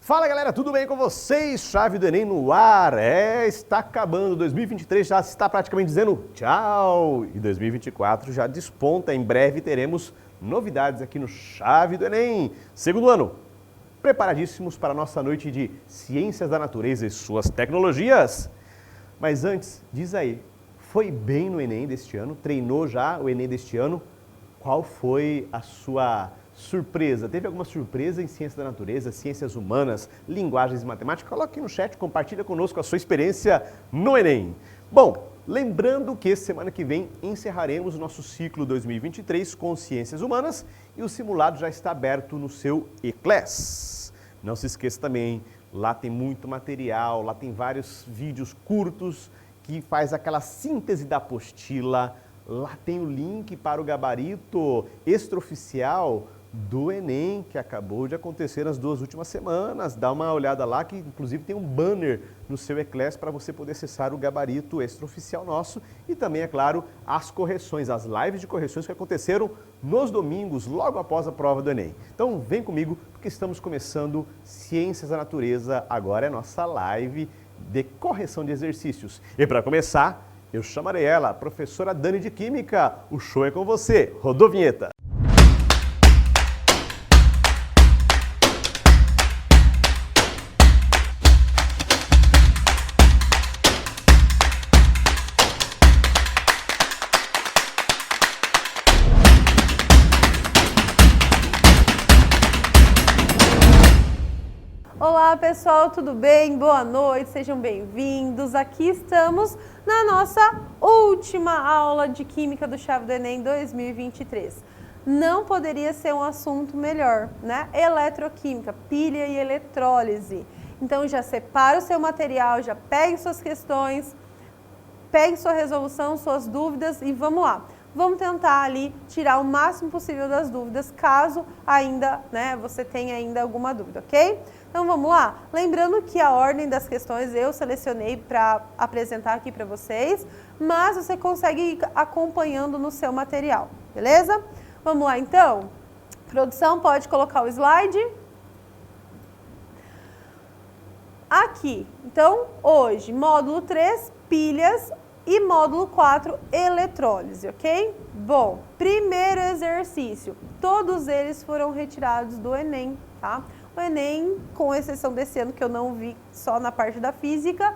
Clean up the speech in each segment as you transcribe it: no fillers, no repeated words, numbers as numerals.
Fala galera, tudo bem com vocês? Chave do Enem no ar. Está acabando, 2023 já está praticamente dizendo tchau. E 2024 já desponta, em breve teremos novidades aqui no Chave do Enem. Segundo ano, preparadíssimos para a nossa noite de Ciências da Natureza e suas tecnologias. Mas antes, diz aí, foi bem no Enem deste ano? Treinou já o Enem deste ano? Qual foi a sua surpresa? Teve alguma surpresa em Ciências da Natureza, Ciências Humanas, Linguagens e Matemática? Coloque aqui no chat, compartilha conosco a sua experiência no Enem. Bom, lembrando que semana que vem encerraremos o nosso ciclo 2023 com Ciências Humanas e o simulado já está aberto no seu eClass. Não se esqueça também, lá tem muito material, lá tem vários vídeos curtos que faz aquela síntese da apostila. Lá tem o link para o gabarito extraoficial do Enem, que acabou de acontecer nas 2 últimas semanas. Dá uma olhada lá, que inclusive tem um banner no seu eClass para você poder acessar o gabarito extraoficial nosso. E também, é claro, as correções, as lives de correções que aconteceram nos domingos, logo após a prova do Enem. Então vem comigo, porque estamos começando Ciências da Natureza. Agora é nossa live de correção de exercícios. E para começar, eu chamarei ela, a professora Dani de Química. O show é com você. Rodou a vinheta. Olá pessoal, tudo bem? Boa noite, sejam bem-vindos. Aqui estamos na nossa última aula de Química do Chave do Enem 2023. Não poderia ser um assunto melhor, né? Eletroquímica, pilha e eletrólise. Então já separa o seu material, já pegue suas questões, pegue sua resolução, suas dúvidas e vamos lá. Vamos tentar ali tirar o máximo possível das dúvidas, caso ainda, você tenha ainda alguma dúvida, ok? Então vamos lá? Lembrando que a ordem das questões eu selecionei para apresentar aqui para vocês, mas você consegue ir acompanhando no seu material, beleza? Vamos lá então? Produção, pode colocar o slide. Aqui, então, hoje, módulo 3, pilhas, e módulo 4, eletrólise, ok? Bom, primeiro exercício, todos eles foram retirados do Enem, tá? O Enem, com exceção desse ano que eu não vi só na parte da física,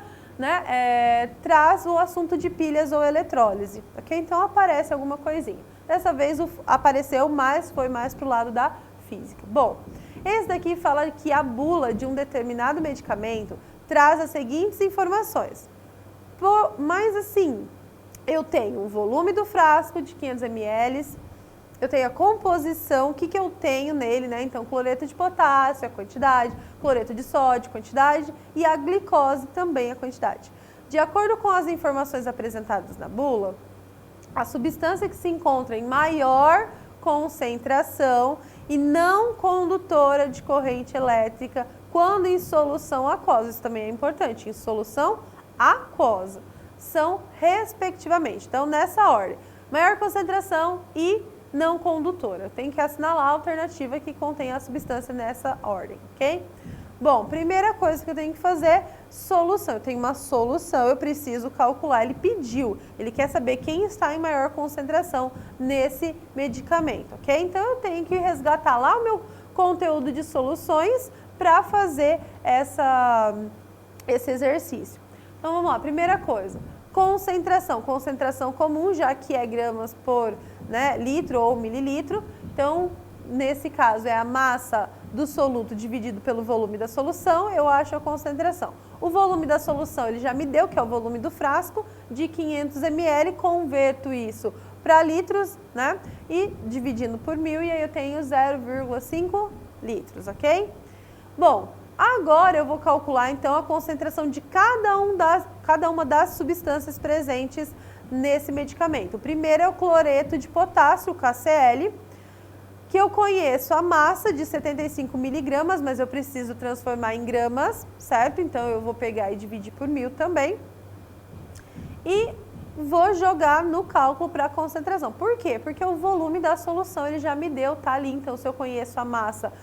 traz o assunto de pilhas ou eletrólise, ok? Então aparece alguma coisinha. Dessa vez apareceu, mas foi mais pro lado da física. Bom, esse daqui fala que a bula de um determinado medicamento traz as seguintes informações. Mas assim, eu tenho o volume do frasco de 500 ml, eu tenho a composição, o que eu tenho nele, né? Então, cloreto de potássio, a quantidade, cloreto de sódio, quantidade, e a glicose também, a quantidade. De acordo com as informações apresentadas na bula, a substância que se encontra em maior concentração e não condutora de corrente elétrica quando em solução aquosa, isso também é importante, em solução aquosa, são respectivamente. Então, nessa ordem, maior concentração e não condutora. Tem que assinalar a alternativa que contém a substância nessa ordem, ok? Bom, primeira coisa que eu tenho que fazer, solução. Eu tenho uma solução, eu preciso calcular. Ele pediu, ele quer saber quem está em maior concentração nesse medicamento, ok? Então, eu tenho que resgatar lá o meu conteúdo de soluções para fazer esse exercício. Então, vamos lá. Primeira coisa, concentração. Concentração comum, já que é gramas por litro ou mililitro. Então, nesse caso, é a massa do soluto dividido pelo volume da solução, eu acho a concentração. O volume da solução, ele já me deu, que é o volume do frasco, de 500 ml. Converto isso para litros, e dividindo por 1000, e aí eu tenho 0,5 litros, ok? Bom, agora eu vou calcular então a concentração de cada uma das substâncias presentes nesse medicamento. O primeiro é o cloreto de potássio, o KCl, que eu conheço a massa de 75 miligramas, mas eu preciso transformar em gramas, certo? Então eu vou pegar e dividir por 1000 também. E vou jogar no cálculo para a concentração. Por quê? Porque o volume da solução ele já me deu, tá ali. Então se eu conheço a massa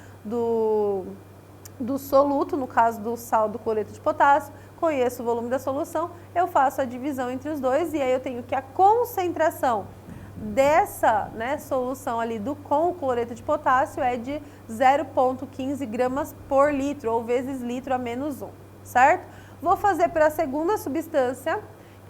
do soluto, no caso do sal do cloreto de potássio, conheço o volume da solução, eu faço a divisão entre os dois e aí eu tenho que a concentração dessa, né, solução ali com o cloreto de potássio é de 0,15 gramas por litro, ou vezes litro a menos 1, certo? Vou fazer para a segunda substância,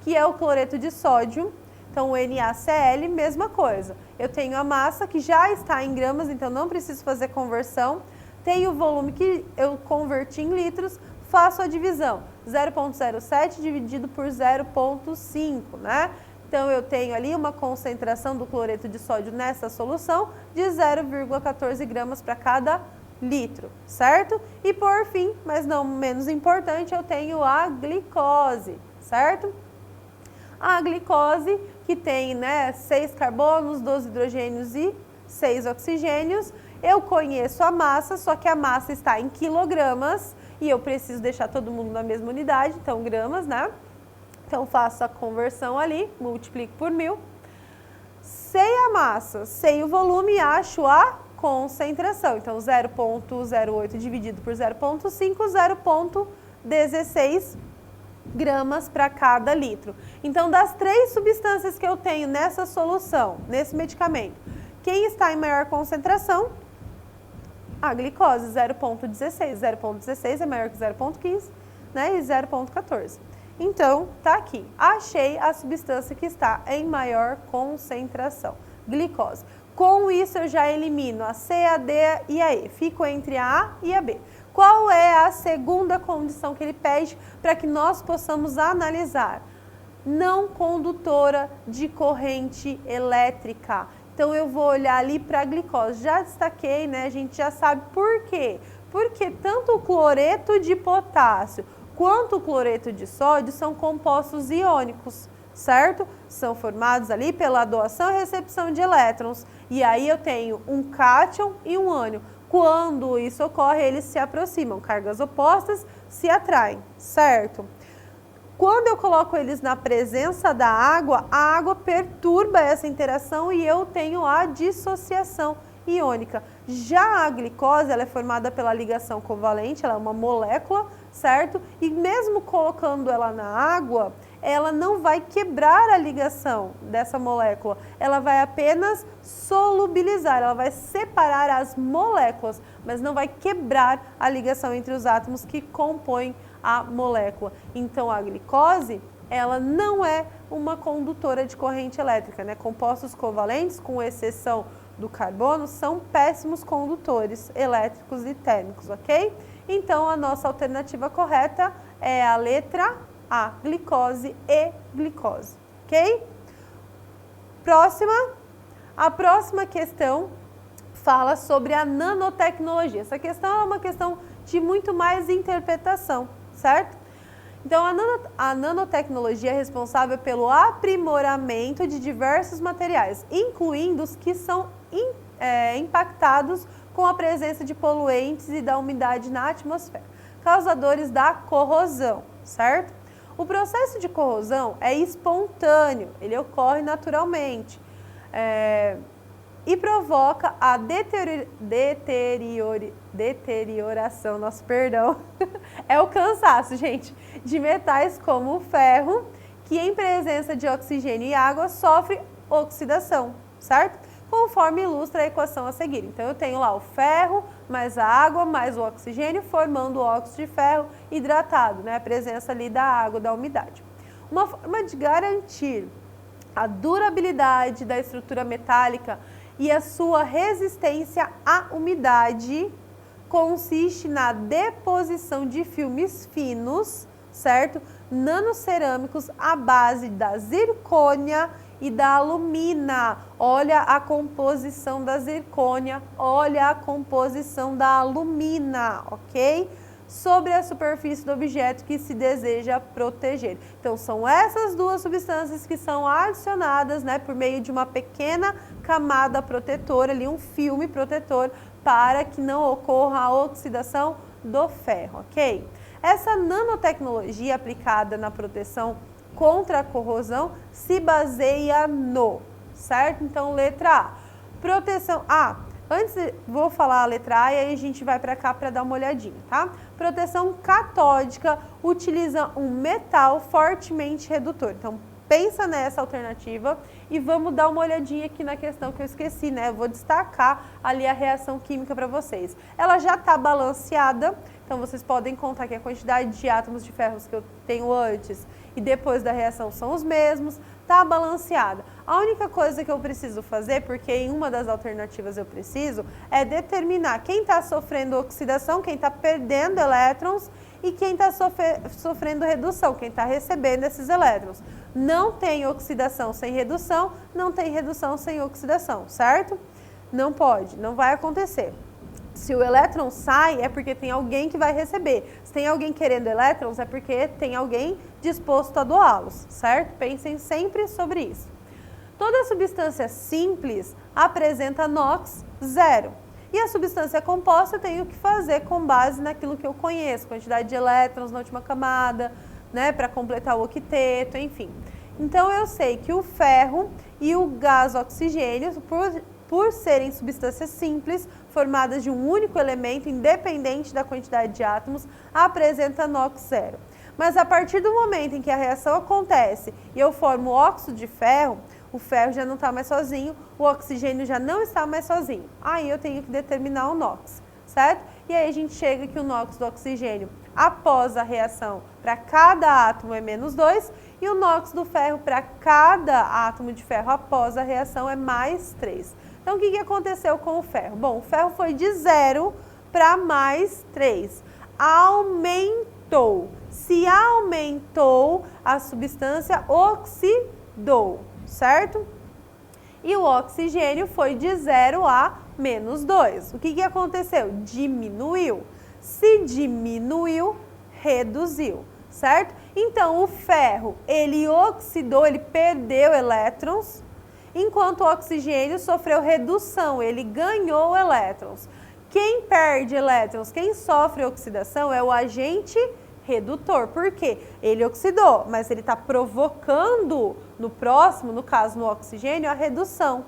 que é o cloreto de sódio. Então, o NaCl, mesma coisa. Eu tenho a massa que já está em gramas, então não preciso fazer conversão. Tenho o volume que eu converti em litros, faço a divisão. 0,07 dividido por 0,5, né? Então, eu tenho ali uma concentração do cloreto de sódio nessa solução de 0,14 gramas para cada litro, certo? E por fim, mas não menos importante, eu tenho a glicose, certo? A glicose, que tem, né, 6 carbonos, 12 hidrogênios e 6 oxigênios. Eu conheço a massa, só que a massa está em quilogramas e eu preciso deixar todo mundo na mesma unidade, então gramas, né? Então faço a conversão ali, multiplico por 1000. Sei a massa, sei o volume, acho a concentração. Então 0,08 dividido por 0,5, 0,16 gramas para cada litro. Então, das 3 substâncias que eu tenho nessa solução, nesse medicamento, quem está em maior concentração? A glicose, 0,16. 0,16 é maior que 0,15, né? E 0,14. Então, tá aqui. Achei a substância que está em maior concentração, glicose. Com isso, eu já elimino a C, a D e a E. Fico entre a A e a B. Qual é a segunda condição que ele pede para que nós possamos analisar? Não condutora de corrente elétrica. Então, eu vou olhar ali para a glicose. Já destaquei, né? A gente já sabe por quê. Porque tanto o cloreto de potássio quanto o cloreto de sódio são compostos iônicos, certo? São formados ali pela doação e recepção de elétrons. E aí eu tenho um cátion e um ânion. Quando isso ocorre, eles se aproximam, cargas opostas se atraem, certo? Quando eu coloco eles na presença da água, a água perturba essa interação e eu tenho a dissociação iônica. Já a glicose, ela é formada pela ligação covalente, ela é uma molécula, certo? E mesmo colocando ela na água, ela não vai quebrar a ligação dessa molécula, ela vai apenas solubilizar, ela vai separar as moléculas, mas não vai quebrar a ligação entre os átomos que compõem a molécula. Então, a glicose, ela não é uma condutora de corrente elétrica, né? Compostos covalentes, com exceção do carbono, são péssimos condutores elétricos e térmicos, ok? Então, a nossa alternativa correta é a letra A, glicose e glicose, ok? A próxima questão fala sobre a nanotecnologia. Essa questão é uma questão de muito mais interpretação, certo? Então, a nanotecnologia é responsável pelo aprimoramento de diversos materiais, incluindo os que são impactados com a presença de poluentes e da umidade na atmosfera, causadores da corrosão, certo? O processo de corrosão é espontâneo, ele ocorre naturalmente e provoca a deterioração, nosso perdão, é o cansaço, gente, de metais como o ferro, que em presença de oxigênio e água sofre oxidação, certo? Conforme ilustra a equação a seguir. Então, eu tenho lá o ferro, mais a água, mais o oxigênio, formando o óxido de ferro hidratado, né? A presença ali da água, da umidade. Uma forma de garantir a durabilidade da estrutura metálica e a sua resistência à umidade consiste na deposição de filmes finos, certo? Nanocerâmicos à base da zircônia e da alumina. Olha a composição da zircônia, olha a composição da alumina, ok? Sobre a superfície do objeto que se deseja proteger. Então, são essas duas substâncias que são adicionadas, né, por meio de uma pequena camada protetora, ali um filme protetor, para que não ocorra a oxidação do ferro, ok? Essa nanotecnologia aplicada na proteção contra a corrosão se baseia no, certo? Então, letra A, proteção A, Antes, vou falar a letra A e aí a gente vai para cá para dar uma olhadinha, tá? Proteção catódica utiliza um metal fortemente redutor. Então, pensa nessa alternativa e vamos dar uma olhadinha aqui na questão que eu esqueci, né? Eu vou destacar ali a reação química para vocês. Ela já está balanceada, então vocês podem contar que a quantidade de átomos de ferro que eu tenho antes e depois da reação são os mesmos, está balanceada. A única coisa que eu preciso fazer, porque em uma das alternativas eu preciso, é determinar quem está sofrendo oxidação, quem está perdendo elétrons e quem está sofrendo redução, quem está recebendo esses elétrons. Não tem oxidação sem redução, não tem redução sem oxidação, certo? Não pode, não vai acontecer. Se o elétron sai, é porque tem alguém que vai receber. Se tem alguém querendo elétrons, é porque tem alguém disposto a doá-los, certo? Pensem sempre sobre isso. Toda substância simples apresenta NOx zero. E a substância composta eu tenho que fazer com base naquilo que eu conheço, quantidade de elétrons na última camada, né, para completar o octeto, enfim. Então eu sei que o ferro e o gás oxigênio, por serem substâncias simples, formadas de um único elemento, independente da quantidade de átomos, apresenta NOx zero. Mas a partir do momento em que a reação acontece e eu formo óxido de ferro, o ferro já não está mais sozinho, o oxigênio já não está mais sozinho. Aí eu tenho que determinar o NOx, certo? E aí a gente chega que o NOx do oxigênio, após a reação, para cada átomo é menos 2, e o NOx do ferro, para cada átomo de ferro após a reação, é mais 3. Então, o que aconteceu com o ferro? Bom, o ferro foi de 0 para mais 3. Aumentou. Se aumentou, a substância oxidou, certo? E o oxigênio foi de 0 a menos 2. O que aconteceu? Diminuiu. Se diminuiu, reduziu, certo? Então, o ferro, ele oxidou, ele perdeu elétrons, enquanto o oxigênio sofreu redução, ele ganhou elétrons. Quem perde elétrons, quem sofre oxidação é o agente redutor. Por quê? Ele oxidou, mas ele está provocando no próximo, no caso no oxigênio, a redução.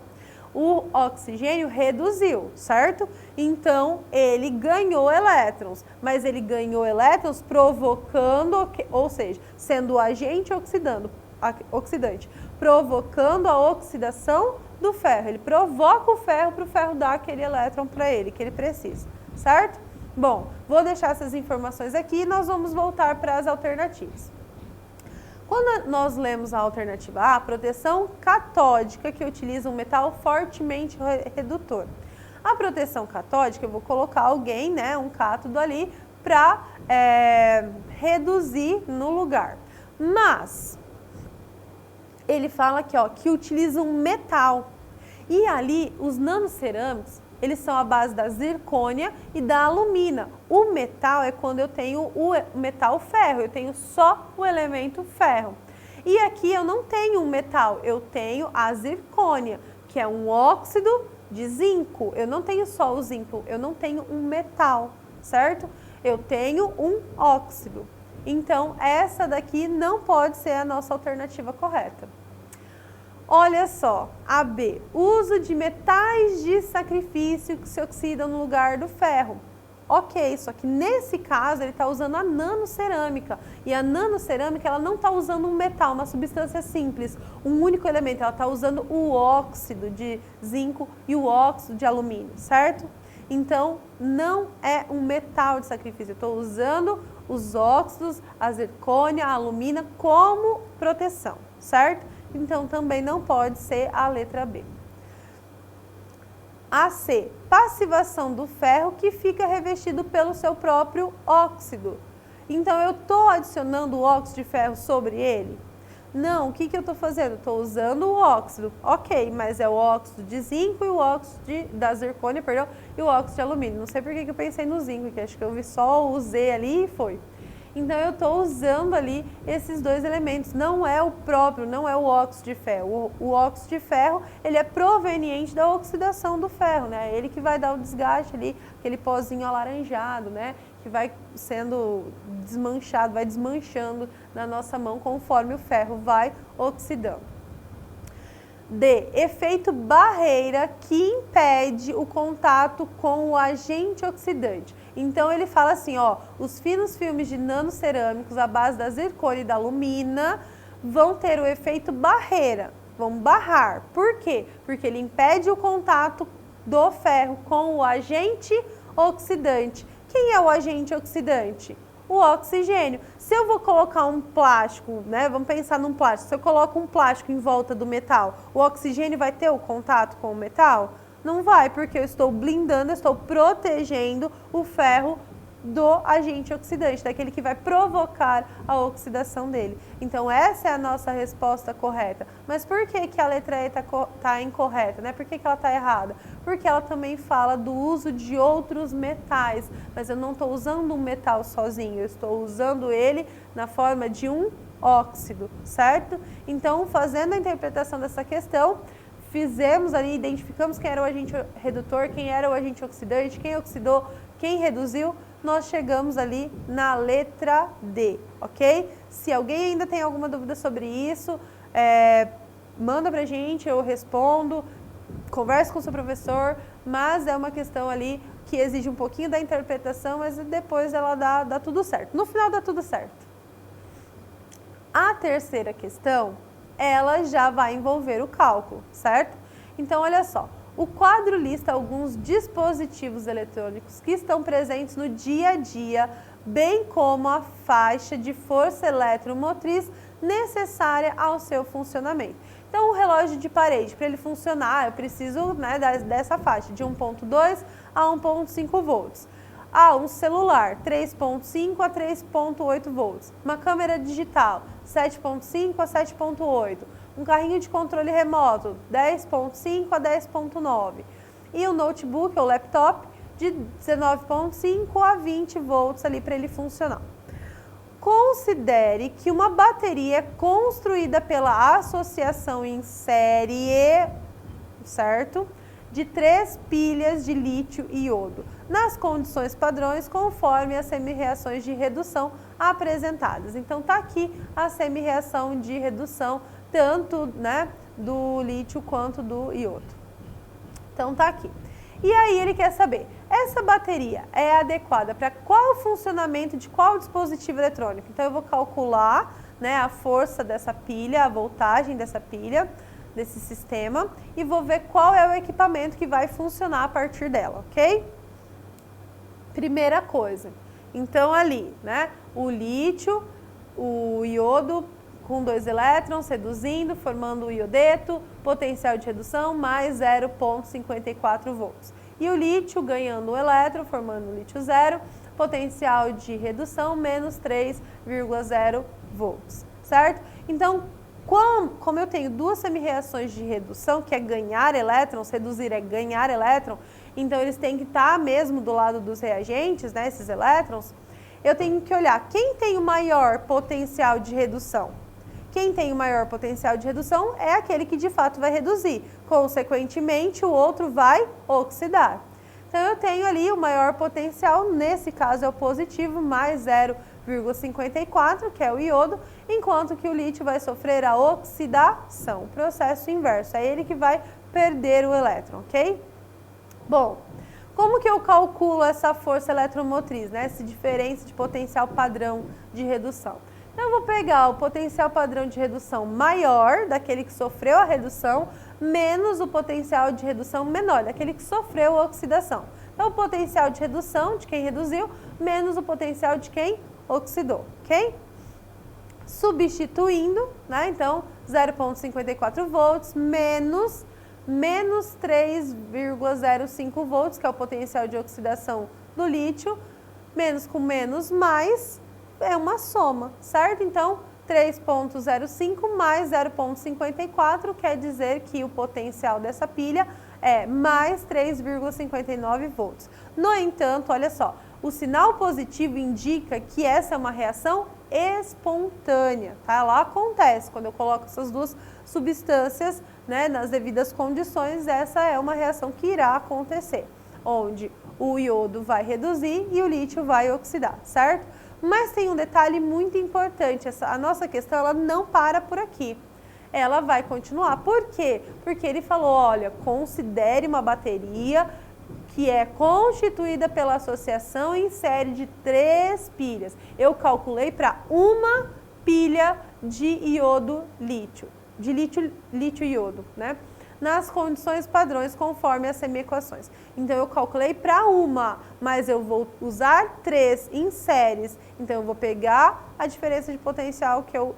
O oxigênio reduziu, certo? Então, ele ganhou elétrons, mas ele ganhou elétrons provocando, ou seja, sendo o agente oxidante, provocando a oxidação do ferro. Ele provoca o ferro para o ferro dar aquele elétron para ele, que ele precisa, certo? Bom, vou deixar essas informações aqui e nós vamos voltar para as alternativas. Quando nós lemos a alternativa A, proteção catódica, que utiliza um metal fortemente redutor. A proteção catódica, eu vou colocar alguém, né, um cátodo ali, para reduzir no lugar. Mas ele fala aqui, ó, que utiliza um metal. E ali, os nanocerâmicos, eles são a base da zircônia e da alumina. O metal é quando eu tenho o metal ferro, eu tenho só o elemento ferro. E aqui eu não tenho um metal, eu tenho a zircônia, que é um óxido de zinco. Eu não tenho só o zinco, eu não tenho um metal, certo? Eu tenho um óxido. Então, essa daqui não pode ser a nossa alternativa correta. Olha só, a B, uso de metais de sacrifício que se oxidam no lugar do ferro. Ok, só que nesse caso ele está usando a nanocerâmica. E a nanocerâmica ela não está usando um metal, uma substância simples, um único elemento. Ela está usando o óxido de zinco e o óxido de alumínio, certo? Então, não é um metal de sacrifício. Eu estou usando os óxidos, a zircônia, a alumina como proteção, certo? Então, também não pode ser a letra B. A C, passivação do ferro que fica revestido pelo seu próprio óxido. Então, eu estou adicionando o óxido de ferro sobre ele? Não, o que eu estou fazendo? Estou usando o óxido. Ok, mas é o óxido de zinco e o óxido da zircônia, perdão, e o óxido de alumínio. Não sei por que eu pensei no zinco, que acho que eu vi só o Z ali e foi. Então, eu estou usando ali esses dois elementos. Não é o próprio, não é o óxido de ferro. O óxido de ferro, ele é proveniente da oxidação do ferro, né? Ele que vai dar o desgaste ali, aquele pozinho alaranjado, né? Que vai sendo desmanchado, vai desmanchando na nossa mão conforme o ferro vai oxidando. D, efeito barreira que impede o contato com o agente oxidante. Então ele fala assim, ó, os finos filmes de nanocerâmicos à base da zircônia e da alumina vão ter o efeito barreira, vão barrar. Por quê? Porque ele impede o contato do ferro com o agente oxidante. Quem é o agente oxidante? O oxigênio. Se eu vou colocar um plástico, né, vamos pensar num plástico, se eu coloco um plástico em volta do metal, o oxigênio vai ter o contato com o metal? Não vai, porque eu estou blindando, eu estou protegendo o ferro do agente oxidante, daquele que vai provocar a oxidação dele. Então essa é a nossa resposta correta. Mas por que que a letra E está incorreta, né? Por que que ela está errada? Porque ela também fala do uso de outros metais, mas eu não estou usando um metal sozinho, eu estou usando ele na forma de um óxido, certo? Então, fazendo a interpretação dessa questão, fizemos ali, identificamos quem era o agente redutor, quem era o agente oxidante, quem oxidou, quem reduziu, nós chegamos ali na letra D, ok? Se alguém ainda tem alguma dúvida sobre isso, manda pra gente, eu respondo, converse com o seu professor, mas é uma questão ali que exige um pouquinho da interpretação, mas depois ela dá tudo certo. No final dá tudo certo. A terceira questão, ela já vai envolver o cálculo, certo? Então, olha só. O quadro lista alguns dispositivos eletrônicos que estão presentes no dia a dia, bem como a faixa de força eletromotriz necessária ao seu funcionamento. Então, o relógio de parede, para ele funcionar, eu preciso, né, dessa faixa, de 1.2 a 1.5 volts. Um celular, 3.5 a 3.8 volts. Uma câmera digital, 7.5 a 7.8. Um carrinho de controle remoto, 10.5 a 10.9. E o notebook ou laptop, de 19.5 a 20 volts ali para ele funcionar. Considere que uma bateria construída pela associação em série, certo? De 3 pilhas de lítio e iodo, nas condições padrões, conforme as semi-reações de redução apresentadas. Então, tá aqui a semi-reação de redução, tanto, né, do lítio quanto do iodo. Então, tá aqui. E aí ele quer saber, essa bateria é adequada para qual funcionamento de qual dispositivo eletrônico? Então, eu vou calcular, né, a força dessa pilha, a voltagem dessa pilha, desse sistema, e vou ver qual é o equipamento que vai funcionar a partir dela, ok? Primeira coisa, então ali, né, o lítio, o iodo com 2 elétrons reduzindo, formando o iodeto, potencial de redução mais 0,54 volts. E o lítio ganhando um elétron, formando o lítio zero, potencial de redução menos 3,0 volts, certo? Então, como eu tenho duas semi-reações de redução, que é ganhar elétrons, reduzir é ganhar elétron, então eles têm que estar mesmo do lado dos reagentes, né, esses elétrons, eu tenho que olhar quem tem o maior potencial de redução. Quem tem o maior potencial de redução é aquele que de fato vai reduzir, consequentemente o outro vai oxidar. Então eu tenho ali o maior potencial, nesse caso é o positivo, mais 0,54, que é o iodo, enquanto que o lítio vai sofrer a oxidação, processo inverso, é ele que vai perder o elétron, ok? Bom, como que eu calculo essa força eletromotriz, né? Essa diferença de potencial padrão de redução? Então eu vou pegar o potencial padrão de redução maior, daquele que sofreu a redução, menos o potencial de redução menor, daquele que sofreu a oxidação. Então o potencial de redução de quem reduziu, menos o potencial de quem oxidou, ok? Substituindo, né? Então 0,54 volts menos 3,05 volts, que é o potencial de oxidação do lítio, menos com menos mais, é uma soma, certo? Então, 3,05 mais 0,54 quer dizer que o potencial dessa pilha é mais 3,59 volts. No entanto, olha só, o sinal positivo indica que essa é uma reação espontânea, tá? Ela acontece quando eu coloco essas duas substâncias, né, nas devidas condições, essa é uma reação que irá acontecer, onde o iodo vai reduzir e o lítio vai oxidar, certo? Mas tem um detalhe muito importante, a nossa questão ela não para por aqui. ela vai continuar. Por quê? Porque ele falou, olha, considere uma bateria que é constituída pela associação em série de 3 pilhas. Eu calculei para uma pilha de iodo-lítio, de lítio-iodo, né? Nas condições padrões conforme as semi-equações. Então, eu calculei para uma, mas eu vou usar 3 em séries. Então, eu vou pegar a diferença de potencial que eu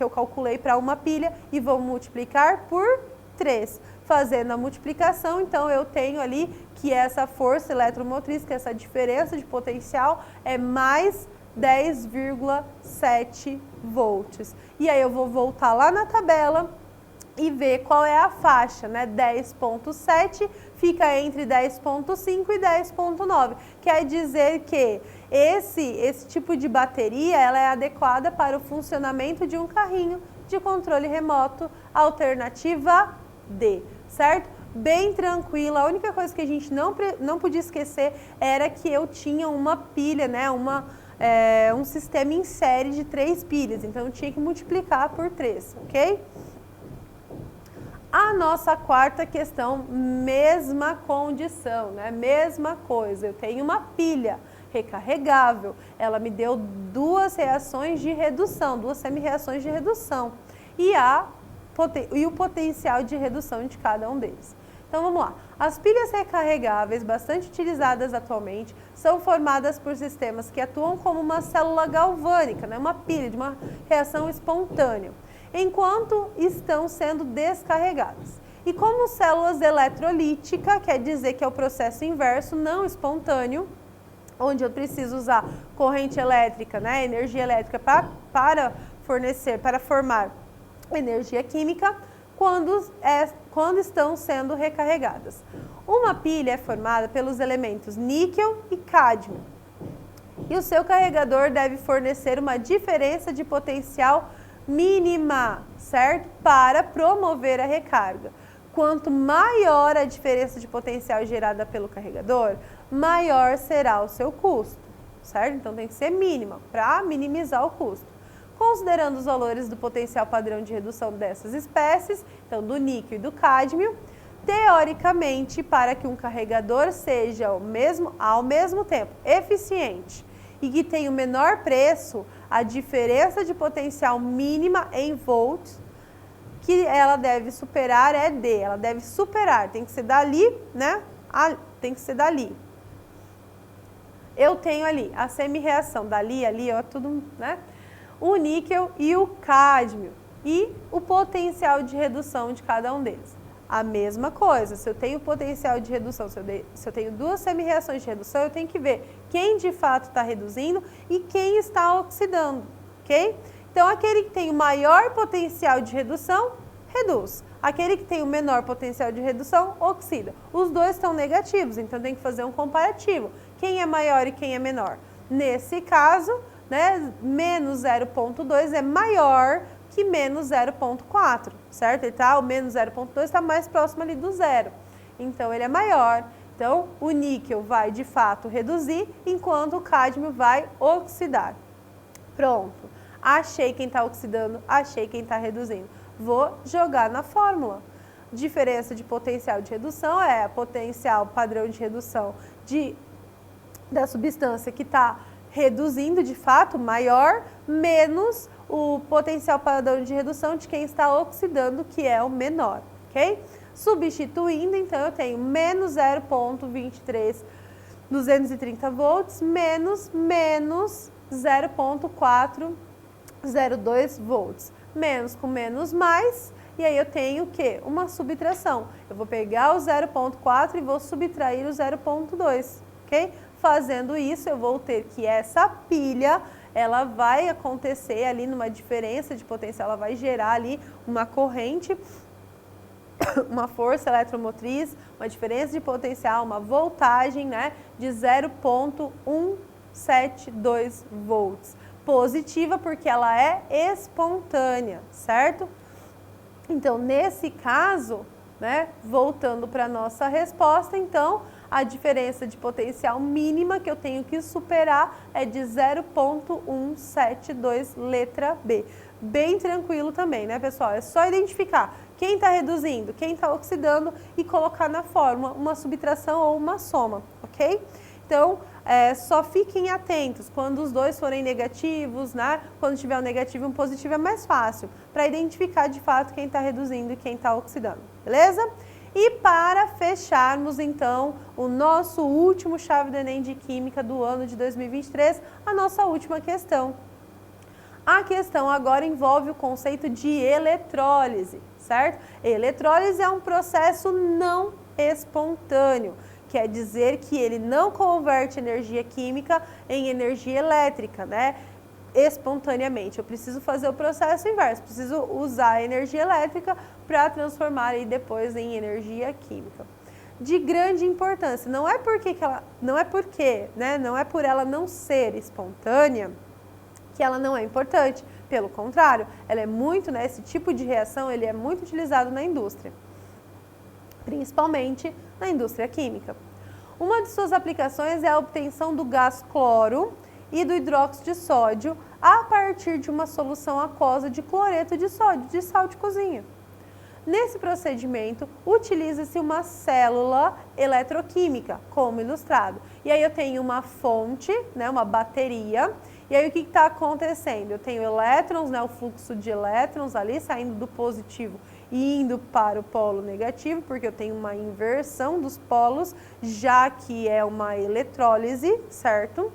calculei para uma pilha e vou multiplicar por 3. Fazendo a multiplicação, então, eu tenho ali que essa força eletromotriz, que essa diferença de potencial é mais 10,7 volts. E aí, eu vou voltar lá na tabela e ver qual é a faixa, né? 10,7 fica entre 10,5 e 10,9. Quer dizer que esse tipo de bateria ela é adequada para o funcionamento de um carrinho de controle remoto alternativa D, certo? Bem tranquila. A única coisa que a gente não podia esquecer era que eu tinha uma pilha, né? Um sistema em série de 3 pilhas, então eu tinha que multiplicar por 3, ok? A nossa quarta questão, mesma condição, né? Mesma coisa, eu tenho uma pilha recarregável, ela me deu 2 reações de redução, 2 semi-reações de redução e o potencial de redução de cada um deles. Então vamos lá, as pilhas recarregáveis, bastante utilizadas atualmente, são formadas por sistemas que atuam como uma célula galvânica, né? Uma pilha de uma reação espontânea, enquanto estão sendo descarregadas. E como células eletrolíticas, quer dizer que é o processo inverso, não espontâneo, onde eu preciso usar corrente elétrica, né, energia elétrica para formar energia química, quando estão sendo recarregadas. Uma pilha é formada pelos elementos níquel e cádmio, e o seu carregador deve fornecer uma diferença de potencial mínima, certo? Para promover a recarga. Quanto maior a diferença de potencial gerada pelo carregador, maior será o seu custo, certo? Então tem que ser mínima para minimizar o custo. Considerando os valores do potencial padrão de redução dessas espécies, então do níquel e do cádmio, teoricamente, para que um carregador seja ao mesmo tempo eficiente e que tenha o menor preço, a diferença de potencial mínima em volts que ela deve superar é D. Ela deve superar, tem que ser dali, né? Tem que ser dali. Eu tenho ali a semi-reação, ali, ó, tudo, né? O níquel e o cádmio e o potencial de redução de cada um deles. A mesma coisa, se eu tenho potencial de redução, se eu tenho 2 semi-reações de redução, eu tenho que ver quem de fato está reduzindo e quem está oxidando, ok? Então, aquele que tem o maior potencial de redução, reduz. Aquele que tem o menor potencial de redução, oxida. Os dois estão negativos, então tem que fazer um comparativo. Quem é maior e quem é menor? Nesse caso, né, menos 0,2 é maior que menos 0,4, certo? O menos 0,2 está mais próximo ali do zero, então ele é maior. Então, o níquel vai de fato reduzir, enquanto o cádmio vai oxidar. Pronto, achei quem está oxidando, achei quem está reduzindo. Vou jogar na fórmula. Diferença de potencial de redução é a potencial padrão de redução da substância que está reduzindo de fato, maior, menos o potencial padrão de redução de quem está oxidando, que é o menor, ok? Substituindo, então, eu tenho menos 0,23 230 volts menos 0,402 volts. Menos com menos mais, e aí eu tenho o quê? Uma subtração. Eu vou pegar o 0,4 e vou subtrair o 0,2, ok? Fazendo isso, eu vou ter que essa pilha, ela vai acontecer ali numa diferença de potencial, ela vai gerar ali uma corrente, uma força eletromotriz, uma diferença de potencial, uma voltagem, né, de 0,172 volts. Positiva porque ela é espontânea, certo? Então, nesse caso, né, voltando para a nossa resposta, então, a diferença de potencial mínima que eu tenho que superar é de 0,172, letra B. bem tranquilo também, né, pessoal? É só identificar quem está reduzindo, quem está oxidando e colocar na fórmula uma subtração ou uma soma, ok? Então, só fiquem atentos quando os dois forem negativos, né? Quando tiver um negativo e um positivo é mais fácil, para identificar de fato quem está reduzindo e quem está oxidando, beleza? E para fecharmos, então, o nosso último chave do Enem de Química do ano de 2023, a nossa última questão. A questão agora envolve o conceito de eletrólise, certo? Eletrólise é um processo não espontâneo, quer dizer que ele não converte energia química em energia elétrica, né? Espontaneamente. Eu preciso fazer o processo inverso, preciso usar a energia elétrica para transformar aí depois em energia química. De grande importância, não é por ela não ser espontânea que ela não é importante. Pelo contrário, ela é muito, né, esse tipo de reação ele é muito utilizado na indústria, principalmente na indústria química. Uma de suas aplicações é a obtenção do gás cloro e do hidróxido de sódio a partir de uma solução aquosa de cloreto de sódio, de sal de cozinha. Nesse procedimento, utiliza-se uma célula eletroquímica, como ilustrado. E aí eu tenho uma fonte, né, uma bateria, e aí o que está acontecendo? Eu tenho elétrons, né, o fluxo de elétrons ali saindo do positivo e indo para o polo negativo, porque eu tenho uma inversão dos polos, já que é uma eletrólise, certo?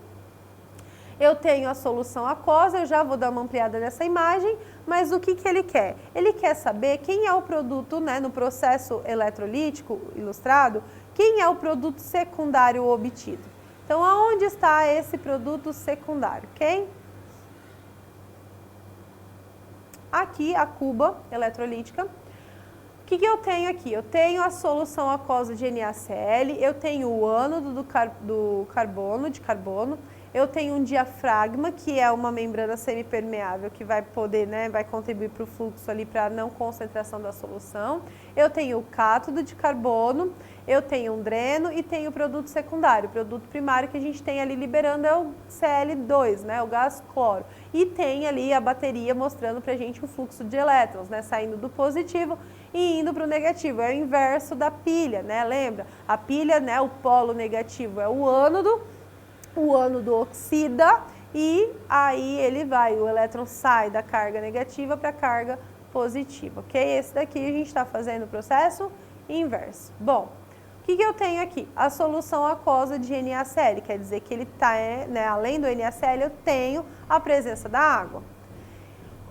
Eu tenho a solução aquosa, eu já vou dar uma ampliada nessa imagem, mas o que ele quer? Ele quer saber quem é o produto, né, no processo eletrolítico ilustrado, quem é o produto secundário obtido. Então, aonde está esse produto secundário, ok? Aqui, a cuba eletrolítica. O que eu tenho aqui? Eu tenho a solução aquosa de NaCl, eu tenho o ânodo de carbono, eu tenho um diafragma, que é uma membrana semipermeável que vai poder, né, vai contribuir para o fluxo ali, para a não concentração da solução. Eu tenho o cátodo de carbono, eu tenho um dreno e tenho o produto secundário. O produto primário que a gente tem ali liberando é o Cl2, né, o gás cloro. E tem ali a bateria mostrando para a gente o fluxo de elétrons, né, saindo do positivo e indo para o negativo. É o inverso da pilha, né, lembra? A pilha, né, o polo negativo é o ânodo oxida e aí o elétron sai da carga negativa para a carga positiva, ok? Esse daqui a gente está fazendo o processo inverso. Bom, o que eu tenho aqui? A solução aquosa de NaCl, quer dizer que ele está, né, além do NaCl, eu tenho a presença da água.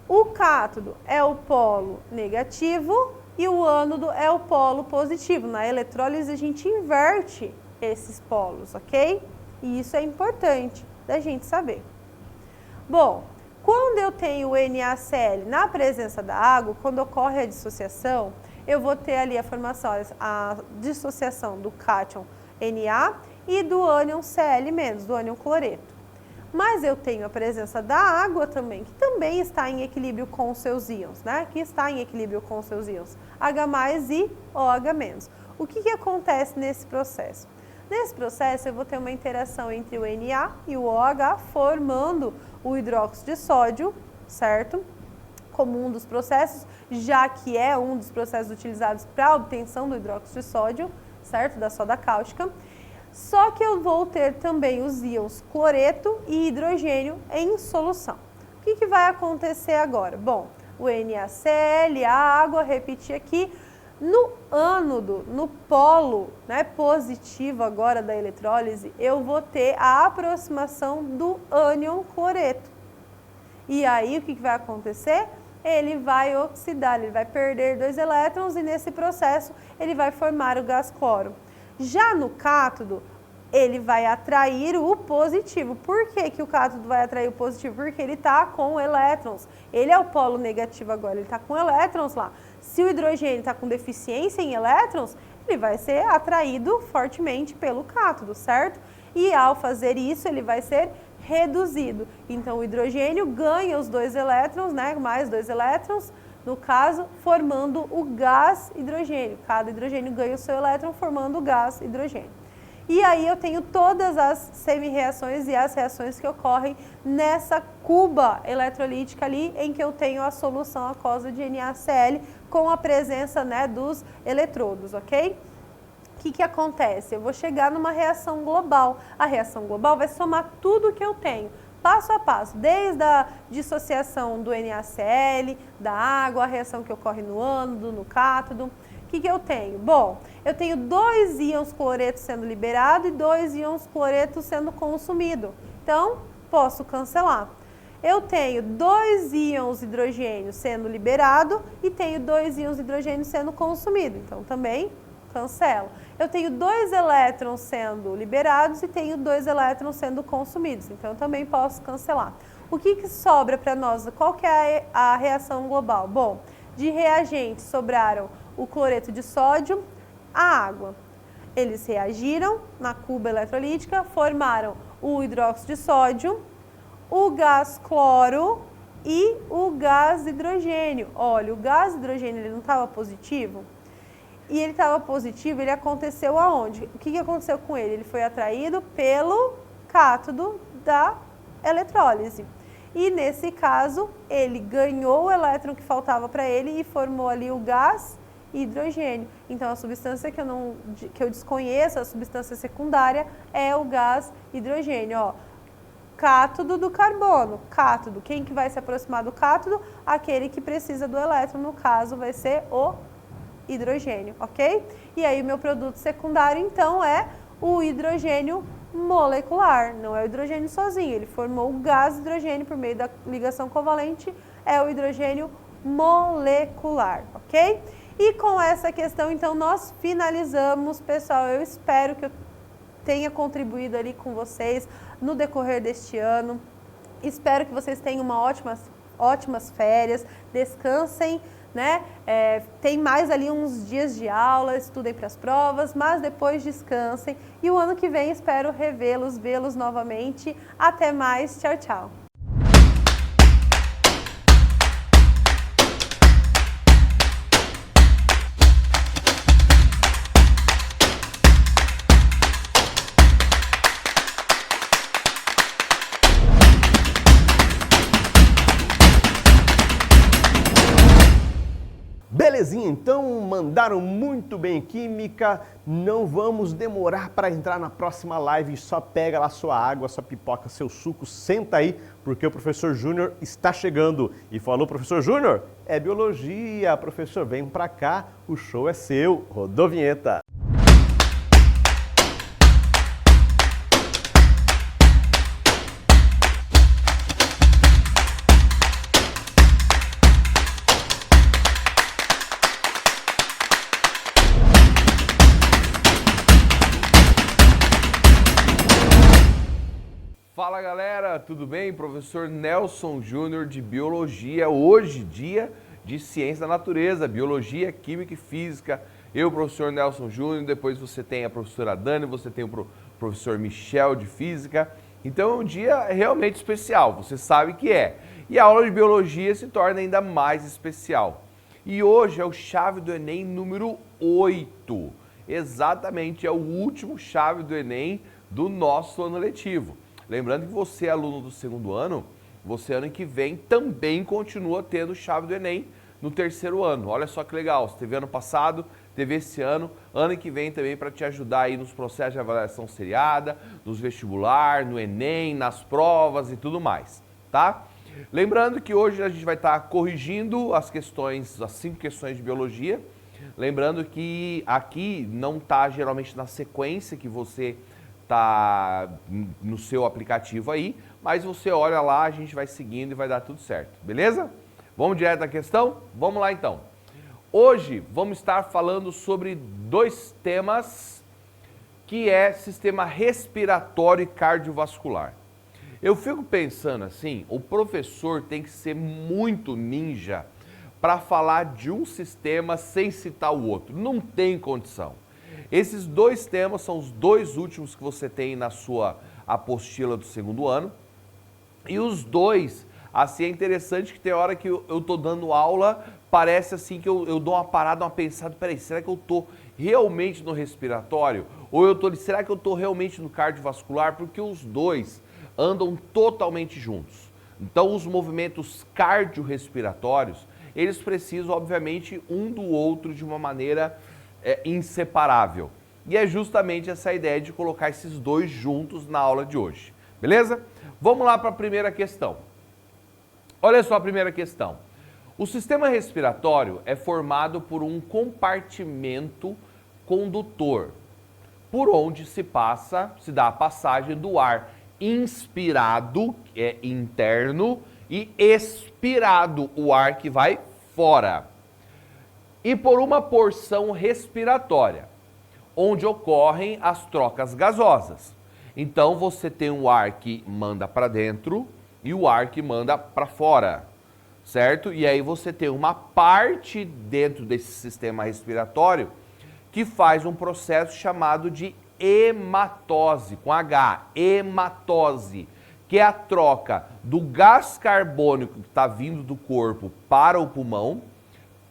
O cátodo é o polo negativo e o ânodo é o polo positivo. Na eletrólise a gente inverte esses polos, ok? E isso é importante da gente saber. Bom, quando eu tenho o NaCl na presença da água, quando ocorre a dissociação, eu vou ter ali a dissociação do cátion Na e do ânion Cl-, do ânion cloreto. Mas eu tenho a presença da água também, que também está em equilíbrio com os seus íons, né? Que está em equilíbrio com os seus íons, H+ e OH-. O que acontece nesse processo? Nesse processo, eu vou ter uma interação entre o Na e o OH, formando o hidróxido de sódio, certo? Como um dos processos, já que é um dos processos utilizados para a obtenção do hidróxido de sódio, certo? Da soda cáustica. Só que eu vou ter também os íons cloreto e hidrogênio em solução. O que vai acontecer agora? Bom, o NaCl, a água, repetir aqui. No ânodo, no polo, né, positivo agora da eletrólise, eu vou ter a aproximação do ânion cloreto. E aí o que vai acontecer? Ele vai oxidar, ele vai perder 2 elétrons e nesse processo ele vai formar o gás cloro. Já no cátodo, ele vai atrair o positivo. Por que o cátodo vai atrair o positivo? Porque ele está com elétrons. Ele é o polo negativo agora, ele está com elétrons lá. Se o hidrogênio está com deficiência em elétrons, ele vai ser atraído fortemente pelo cátodo, certo? E ao fazer isso, ele vai ser reduzido. Então, o hidrogênio ganha os 2 elétrons, né? Mais 2 elétrons, no caso, formando o gás hidrogênio. Cada hidrogênio ganha o seu elétron, formando o gás hidrogênio. E aí eu tenho todas as semi-reações e as reações que ocorrem nessa cuba eletrolítica ali, em que eu tenho a solução aquosa de NaCl com a presença, né, dos eletrodos, ok? O que acontece? Eu vou chegar numa reação global. A reação global vai somar tudo que eu tenho, passo a passo, desde a dissociação do NaCl, da água, a reação que ocorre no ânodo, no cátodo. O que eu tenho? Bom, eu tenho 2 íons cloreto sendo liberado e 2 íons cloreto sendo consumido. Então, posso cancelar. Eu tenho 2 íons hidrogênio sendo liberado e tenho 2 íons hidrogênio sendo consumido. Então, também cancelo. Eu tenho 2 elétrons sendo liberados e tenho 2 elétrons sendo consumidos. Então, eu também posso cancelar. O que sobra para nós? Qual que é a reação global? Bom, de reagentes sobraram o cloreto de sódio, a água. Eles reagiram na cuba eletrolítica, formaram o hidróxido de sódio, o gás cloro e o gás hidrogênio. Olha, o gás hidrogênio ele não estava positivo? E ele estava positivo, ele aconteceu aonde? O que aconteceu com ele? Ele foi atraído pelo cátodo da eletrólise. E nesse caso, ele ganhou o elétron que faltava para ele e formou ali o gás hidrogênio. Então, a substância que eu desconheço, a substância secundária, é o gás hidrogênio. Ó, cátodo do carbono. Cátodo. Quem que vai se aproximar do cátodo? Aquele que precisa do elétron. No caso, vai ser o hidrogênio, ok? E aí, o meu produto secundário, então, é o hidrogênio molecular. Não é o hidrogênio sozinho. Ele formou o gás hidrogênio por meio da ligação covalente. É o hidrogênio molecular, ok? E com essa questão, então, nós finalizamos, pessoal. Eu espero que eu tenha contribuído ali com vocês no decorrer deste ano. Espero que vocês tenham ótimas férias, descansem, né? Tem mais ali uns dias de aula, estudem para as provas, mas depois descansem. E o ano que vem espero vê-los novamente. Até mais, tchau, tchau! Belezinha, então mandaram muito bem química, não vamos demorar para entrar na próxima live, só pega lá sua água, sua pipoca, seu suco, senta aí, porque o professor Júnior está chegando. E falou, professor Júnior, é biologia, professor, vem pra cá, o show é seu, rodou vinheta. Fala galera, tudo bem? Professor Nelson Júnior de Biologia, hoje dia de Ciência da Natureza, Biologia, Química e Física. Eu, professor Nelson Júnior, depois você tem a professora Dani, você tem o professor Michel de Física. Então é um dia realmente especial, você sabe que é. E a aula de Biologia se torna ainda mais especial. E hoje é o Chave do Enem número 8. Exatamente, é o último Chave do Enem do nosso ano letivo. Lembrando que você é aluno do segundo ano, você ano que vem também continua tendo chave do Enem no terceiro ano. Olha só que legal, você teve ano passado, teve esse ano que vem também para te ajudar aí nos processos de avaliação seriada, nos vestibular, no Enem, nas provas e tudo mais, tá? Lembrando que hoje a gente vai estar corrigindo as 5 questões de biologia. Lembrando que aqui não está geralmente na sequência que você tá no seu aplicativo aí, mas você olha lá, a gente vai seguindo e vai dar tudo certo, beleza? Vamos direto à questão? Vamos lá então. Hoje vamos estar falando sobre 2 temas, que é sistema respiratório e cardiovascular. Eu fico pensando assim, o professor tem que ser muito ninja para falar de um sistema sem citar o outro, não tem condição. Esses 2 temas são os 2 últimos que você tem na sua apostila do segundo ano. E os 2, assim, é interessante que tem hora que eu tô dando aula, parece assim que eu dou uma parada, uma pensada, peraí, será que eu tô realmente no respiratório? Ou será que eu estou realmente no cardiovascular? Porque os dois andam totalmente juntos. Então, os movimentos cardiorrespiratórios, eles precisam, obviamente, um do outro de uma maneira inseparável. E é justamente essa ideia de colocar esses dois juntos na aula de hoje. Beleza? Vamos lá para a primeira questão. Olha só a primeira questão. O sistema respiratório é formado por um compartimento condutor, por onde se dá a passagem do ar inspirado, que é interno, e expirado, o ar que vai fora. E por uma porção respiratória, onde ocorrem as trocas gasosas. Então você tem o ar que manda para dentro e o ar que manda para fora, certo? E aí você tem uma parte dentro desse sistema respiratório que faz um processo chamado de hematose, com H, hematose, que é a troca do gás carbônico que está vindo do corpo para o pulmão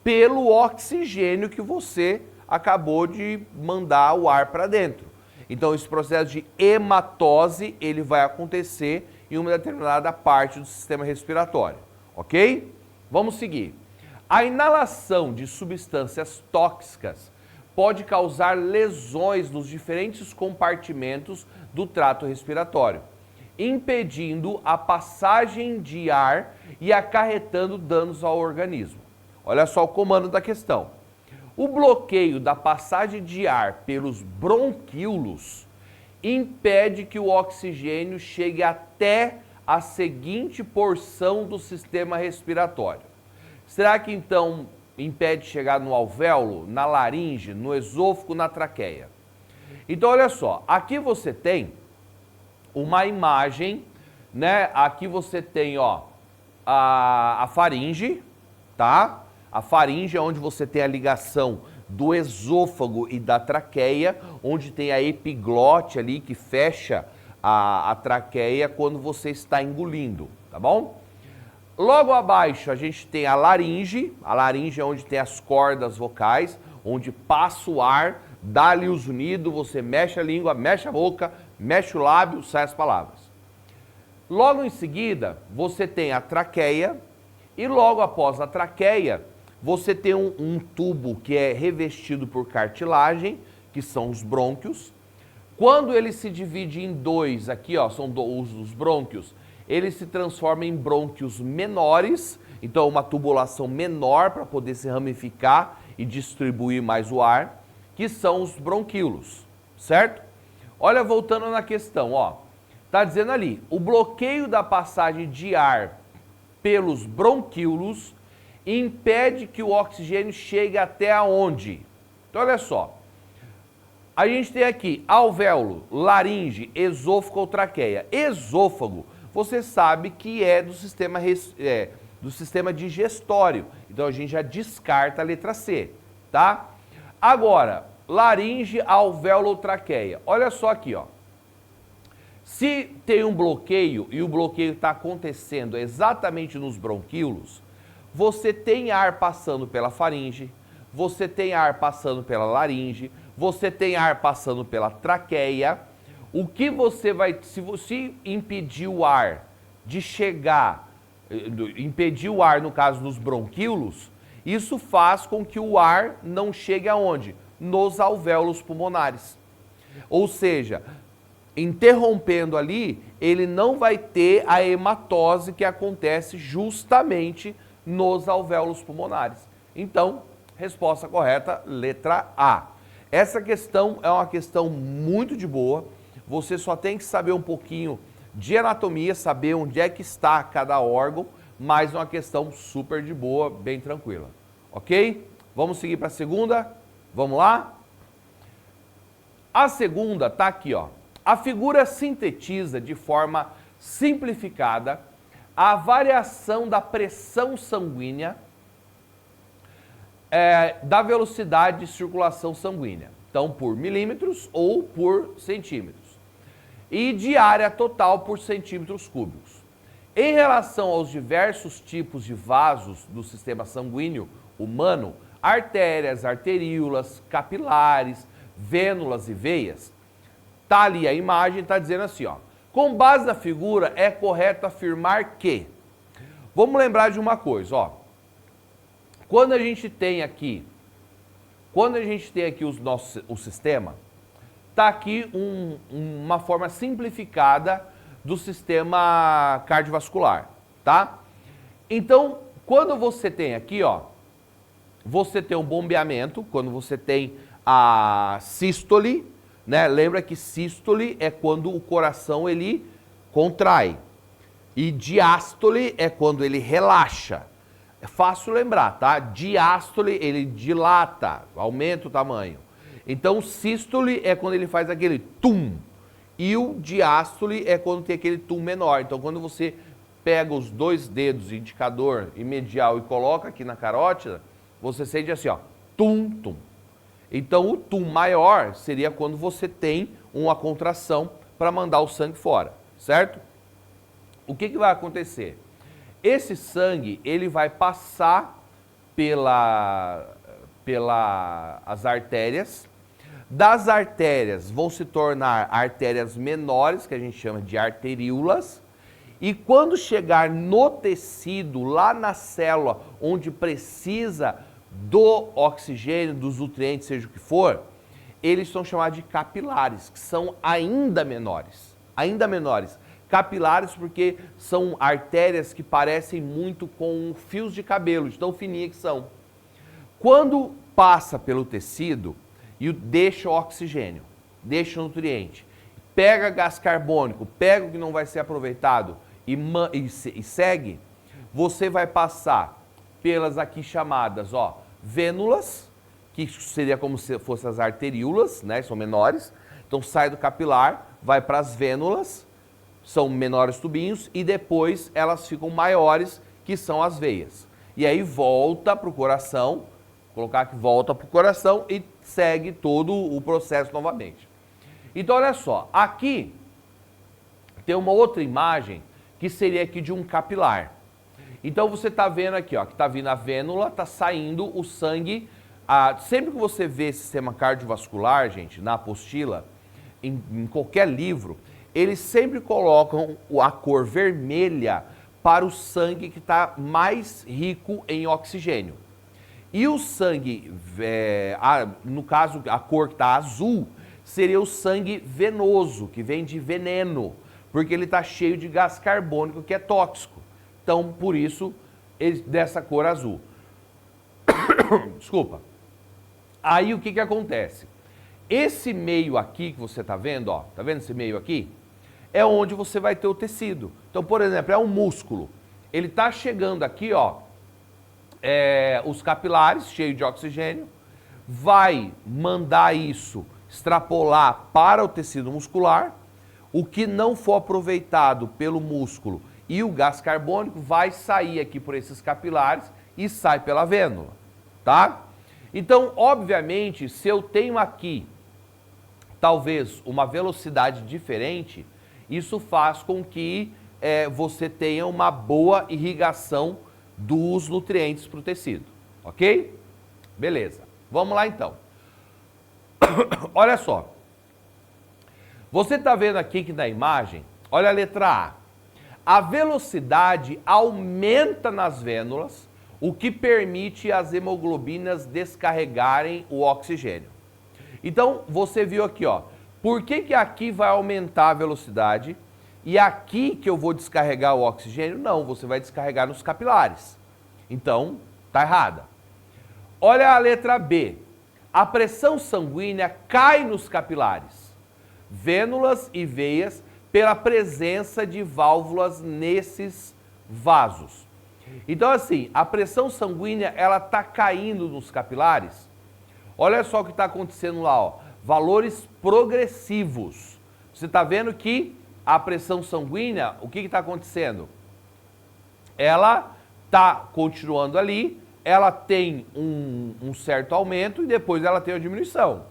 pelo oxigênio que você acabou de mandar o ar para dentro. Então esse processo de hematose, ele vai acontecer em uma determinada parte do sistema respiratório, ok? Vamos seguir. A inalação de substâncias tóxicas pode causar lesões nos diferentes compartimentos do trato respiratório, impedindo a passagem de ar e acarretando danos ao organismo. Olha só o comando da questão. O bloqueio da passagem de ar pelos bronquíolos impede que o oxigênio chegue até a seguinte porção do sistema respiratório. Será que então impede chegar no alvéolo, na laringe, no esôfago, na traqueia? Então olha só, aqui você tem uma imagem, né? Aqui você tem, ó, a faringe, tá? A faringe é onde você tem a ligação do esôfago e da traqueia, onde tem a epiglote ali que fecha a traqueia quando você está engolindo, tá bom? Logo abaixo a gente tem a laringe é onde tem as cordas vocais, onde passa o ar, dá ali os unidos, você mexe a língua, mexe a boca, mexe o lábio, sai as palavras. Logo em seguida, você tem a traqueia e logo após a traqueia, você tem um tubo que é revestido por cartilagem, que são os brônquios. Quando ele se divide em dois, aqui ó, são os brônquios, ele se transforma em brônquios menores, então uma tubulação menor para poder se ramificar e distribuir mais o ar, que são os bronquíolos, certo? Olha, voltando na questão, ó, tá dizendo ali, o bloqueio da passagem de ar pelos bronquíolos impede que o oxigênio chegue até aonde? Então olha só, a gente tem aqui alvéolo, laringe, esôfago ou traqueia. Esôfago, você sabe que é do sistema digestório, então a gente já descarta a letra C, tá? Agora, laringe, alvéolo ou traqueia, olha só aqui, ó. Se tem um bloqueio e o bloqueio está acontecendo exatamente nos bronquíolos, você tem ar passando pela faringe, você tem ar passando pela laringe, você tem ar passando pela traqueia. O que você vai, se você impedir o ar de chegar, impedir o ar no caso nos bronquíolos, isso faz com que o ar não chegue aonde? Nos alvéolos pulmonares. Ou seja, interrompendo ali, ele não vai ter a hematose que acontece justamente nos alvéolos pulmonares. Então, resposta correta, letra A. Essa questão é uma questão muito de boa, você só tem que saber um pouquinho de anatomia, saber onde é que está cada órgão, mas é uma questão super de boa, bem tranquila. Ok? Vamos seguir para a segunda? Vamos lá? A segunda está aqui, ó. A figura sintetiza de forma simplificada a variação da pressão sanguínea da velocidade de circulação sanguínea. Então, por milímetros ou por centímetros. E de área total por centímetros cúbicos. Em relação aos diversos tipos de vasos do sistema sanguíneo humano, artérias, arteríolas, capilares, vênulas e veias, tá ali a imagem, tá dizendo assim, ó. Com base na figura, é correto afirmar que... Vamos lembrar de uma coisa, ó. Quando a gente tem aqui o sistema, tá aqui uma forma simplificada do sistema cardiovascular, tá? Então, quando você tem aqui, ó, você tem um bombeamento, quando você tem a sístole, né? Lembra que sístole é quando o coração ele contrai e diástole é quando ele relaxa. É fácil lembrar, tá? Diástole ele dilata, aumenta o tamanho. Então, sístole é quando ele faz aquele tum e o diástole é quando tem aquele tum menor. Então, quando você pega os dois dedos, indicador e medial, e coloca aqui na carótida, você sente assim, ó, tum, tum. Então, o tum maior seria quando você tem uma contração para mandar o sangue fora, certo? O que vai acontecer? Esse sangue, ele vai passar as artérias. Das artérias vão se tornar artérias menores, que a gente chama de arteríolas. E quando chegar no tecido, lá na célula, onde precisa do oxigênio, dos nutrientes, seja o que for, eles são chamados de capilares, que são ainda menores. Ainda menores. Capilares porque são artérias que parecem muito com fios de cabelo, de tão fininhas que são. Quando passa pelo tecido e deixa o oxigênio, deixa o nutriente, pega gás carbônico, pega o que não vai ser aproveitado e segue, você vai passar pelas aqui chamadas, ó, vênulas, que seria como se fossem as arteríolas, né, são menores. Então sai do capilar, vai para as vênulas, são menores tubinhos, e depois elas ficam maiores, que são as veias. E aí volta para o coração, colocar que volta para o coração e segue todo o processo novamente. Então olha só, aqui tem uma outra imagem que seria aqui de um capilar. Então você está vendo aqui, ó, que está vindo a vênula, está saindo o sangue. Sempre que você vê sistema cardiovascular, gente, na apostila, em qualquer livro, eles sempre colocam a cor vermelha para o sangue que está mais rico em oxigênio. E o sangue, no caso, a cor que está azul, seria o sangue venoso, que vem de veneno, porque ele está cheio de gás carbônico, que é tóxico. Então, por isso, dessa cor azul. Desculpa. Aí, o que acontece? Esse meio aqui que você está vendo, ó, tá vendo esse meio aqui? É onde você vai ter o tecido. Então, por exemplo, é um músculo. Ele está chegando aqui, ó, os capilares, cheio de oxigênio, vai mandar isso extrapolar para o tecido muscular. O que não for aproveitado pelo músculo e o gás carbônico vai sair aqui por esses capilares e sai pela vênula, tá? Então, obviamente, se eu tenho aqui talvez uma velocidade diferente, isso faz com que você tenha uma boa irrigação dos nutrientes para o tecido, ok? Beleza, vamos lá então. Olha só, você está vendo aqui que na imagem, olha a letra A. A velocidade aumenta nas vênulas, o que permite as hemoglobinas descarregarem o oxigênio. Então, você viu aqui, ó, por que aqui vai aumentar a velocidade e aqui que eu vou descarregar o oxigênio? Não, você vai descarregar nos capilares. Então, tá errada. Olha a letra B. A pressão sanguínea cai nos capilares, vênulas e veias, pela presença de válvulas nesses vasos. Então, assim, a pressão sanguínea, ela tá caindo nos capilares. Olha só o que está acontecendo lá, ó. Valores progressivos. Você está vendo que a pressão sanguínea, o que está acontecendo? Ela está continuando ali, ela tem um certo aumento e depois ela tem uma diminuição,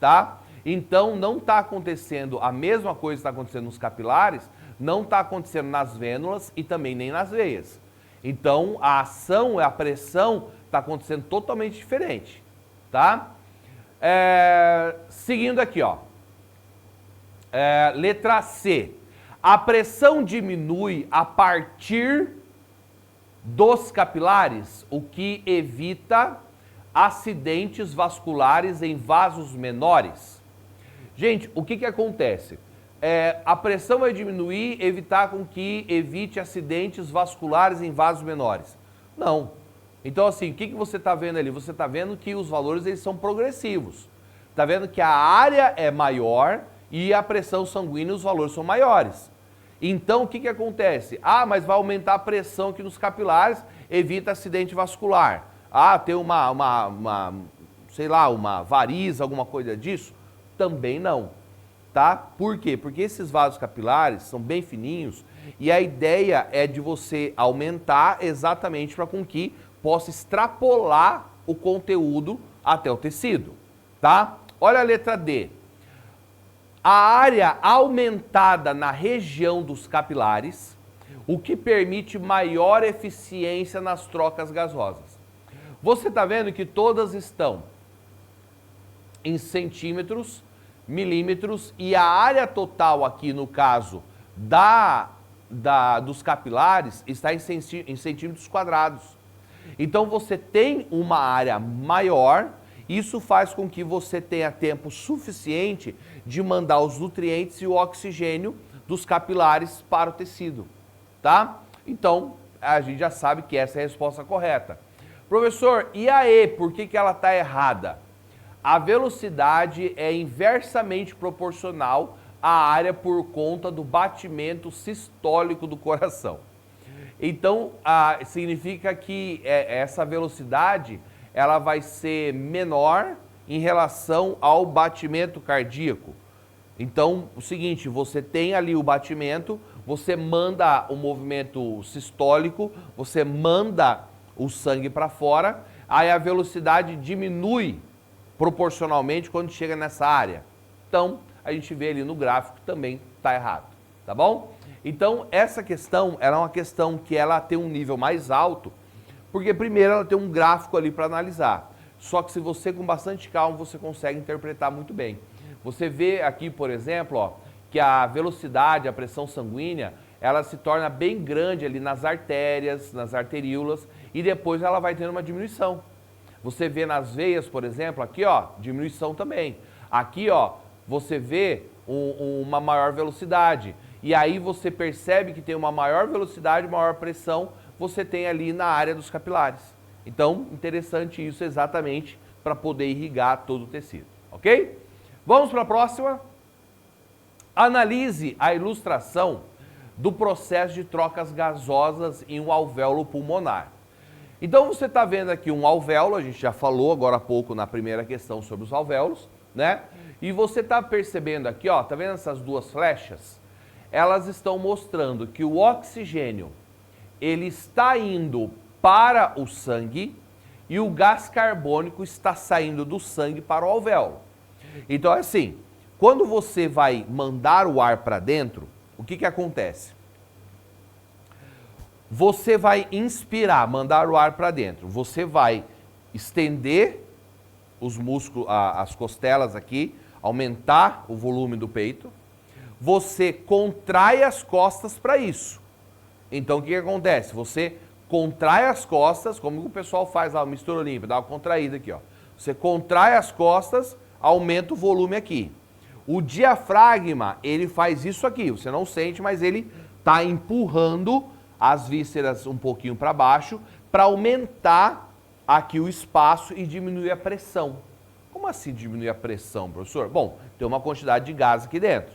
tá? Então, não está acontecendo a mesma coisa que está acontecendo nos capilares, não está acontecendo nas vênulas e também nem nas veias. Então, a ação, a pressão está acontecendo totalmente diferente, tá? Seguindo aqui, ó. Letra C. A pressão diminui a partir dos capilares, o que evita acidentes vasculares em vasos menores. Gente, o que acontece? A pressão vai diminuir, evitar com que evite acidentes vasculares em vasos menores. Não. Então, assim, o que você está vendo ali? Você está vendo que os valores eles são progressivos. Está vendo que a área é maior e a pressão sanguínea, os valores são maiores. Então, o que acontece? Ah, mas vai aumentar a pressão aqui nos capilares, evita acidente vascular. Ah, tem sei lá, uma variz, alguma coisa disso? Também não, tá? Por quê? Porque esses vasos capilares são bem fininhos e a ideia é de você aumentar exatamente para com que possa extrapolar o conteúdo até o tecido, tá? Olha a letra D. A área aumentada na região dos capilares, o que permite maior eficiência nas trocas gasosas. Você está vendo que todas estão em centímetros, milímetros, e a área total aqui, no caso dos capilares, está em centímetros quadrados. Então você tem uma área maior, isso faz com que você tenha tempo suficiente de mandar os nutrientes e o oxigênio dos capilares para o tecido, tá? Então, a gente já sabe que essa é a resposta correta. Professor, e a E, por que ela está errada? A velocidade é inversamente proporcional à área por conta do batimento sistólico do coração. Então, significa que essa velocidade ela vai ser menor em relação ao batimento cardíaco. Então, o seguinte, você tem ali o batimento, você manda o movimento sistólico, você manda o sangue para fora, aí a velocidade diminui proporcionalmente quando chega nessa área. Então, a gente vê ali no gráfico também está errado, tá bom? Então, essa questão, ela é uma questão que ela tem um nível mais alto, porque primeiro ela tem um gráfico ali para analisar. Só que se você com bastante calma, você consegue interpretar muito bem. Você vê aqui, por exemplo, ó, que a velocidade, a pressão sanguínea, ela se torna bem grande ali nas artérias, nas arteríolas, e depois ela vai tendo uma diminuição. Você vê nas veias, por exemplo, aqui ó, diminuição também. Aqui ó, você vê uma maior velocidade. E aí você percebe que tem uma maior velocidade, maior pressão, você tem ali na área dos capilares. Então, interessante isso exatamente para poder irrigar todo o tecido, ok? Vamos para a próxima. Analise a ilustração do processo de trocas gasosas em um alvéolo pulmonar. Então, você está vendo aqui um alvéolo, a gente já falou agora há pouco na primeira questão sobre os alvéolos, né? E você está percebendo aqui, ó, tá vendo essas duas flechas? Elas estão mostrando que o oxigênio ele está indo para o sangue e o gás carbônico está saindo do sangue para o alvéolo. Então, assim, quando você vai mandar o ar para dentro, o que acontece? Você vai inspirar, mandar o ar para dentro. Você vai estender os músculos, as costelas aqui, aumentar o volume do peito. Você contrai as costas para isso. Então, o que acontece? Você contrai as costas, como o pessoal faz lá, mistura olímpica, dá uma contraída aqui, ó. Você contrai as costas, aumenta o volume aqui. O diafragma, ele faz isso aqui, você não sente, mas ele está empurrando as vísceras um pouquinho para baixo para aumentar aqui o espaço e diminuir a pressão. Como assim diminuir a pressão, professor? Bom, tem uma quantidade de gás aqui dentro.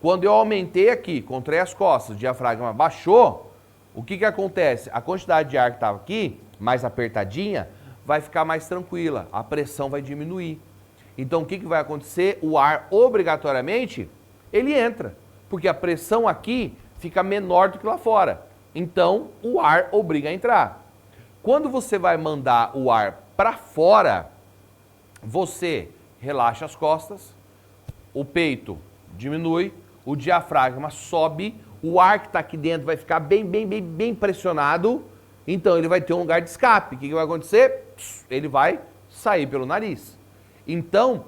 Quando eu aumentei aqui, contrai as costas, o diafragma baixou, o que acontece? A quantidade de ar que estava aqui, mais apertadinha, vai ficar mais tranquila, a pressão vai diminuir. Então, o que vai acontecer? O ar, obrigatoriamente, ele entra, porque a pressão aqui fica menor do que lá fora. Então, o ar obriga a entrar. Quando você vai mandar o ar para fora, você relaxa as costas, o peito diminui, o diafragma sobe, o ar que está aqui dentro vai ficar bem pressionado, então ele vai ter um lugar de escape. O que vai acontecer? Ele vai sair pelo nariz. Então,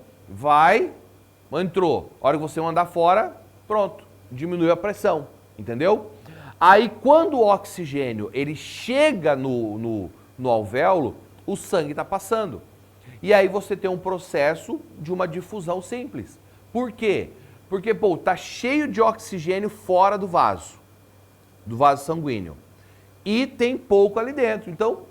entrou. A hora que você mandar fora, pronto, diminuiu a pressão, entendeu? Aí, quando o oxigênio ele chega no alvéolo, o sangue está passando. E aí você tem um processo de uma difusão simples. Por quê? Porque, tá cheio de oxigênio fora do vaso sanguíneo. E tem pouco ali dentro. Então,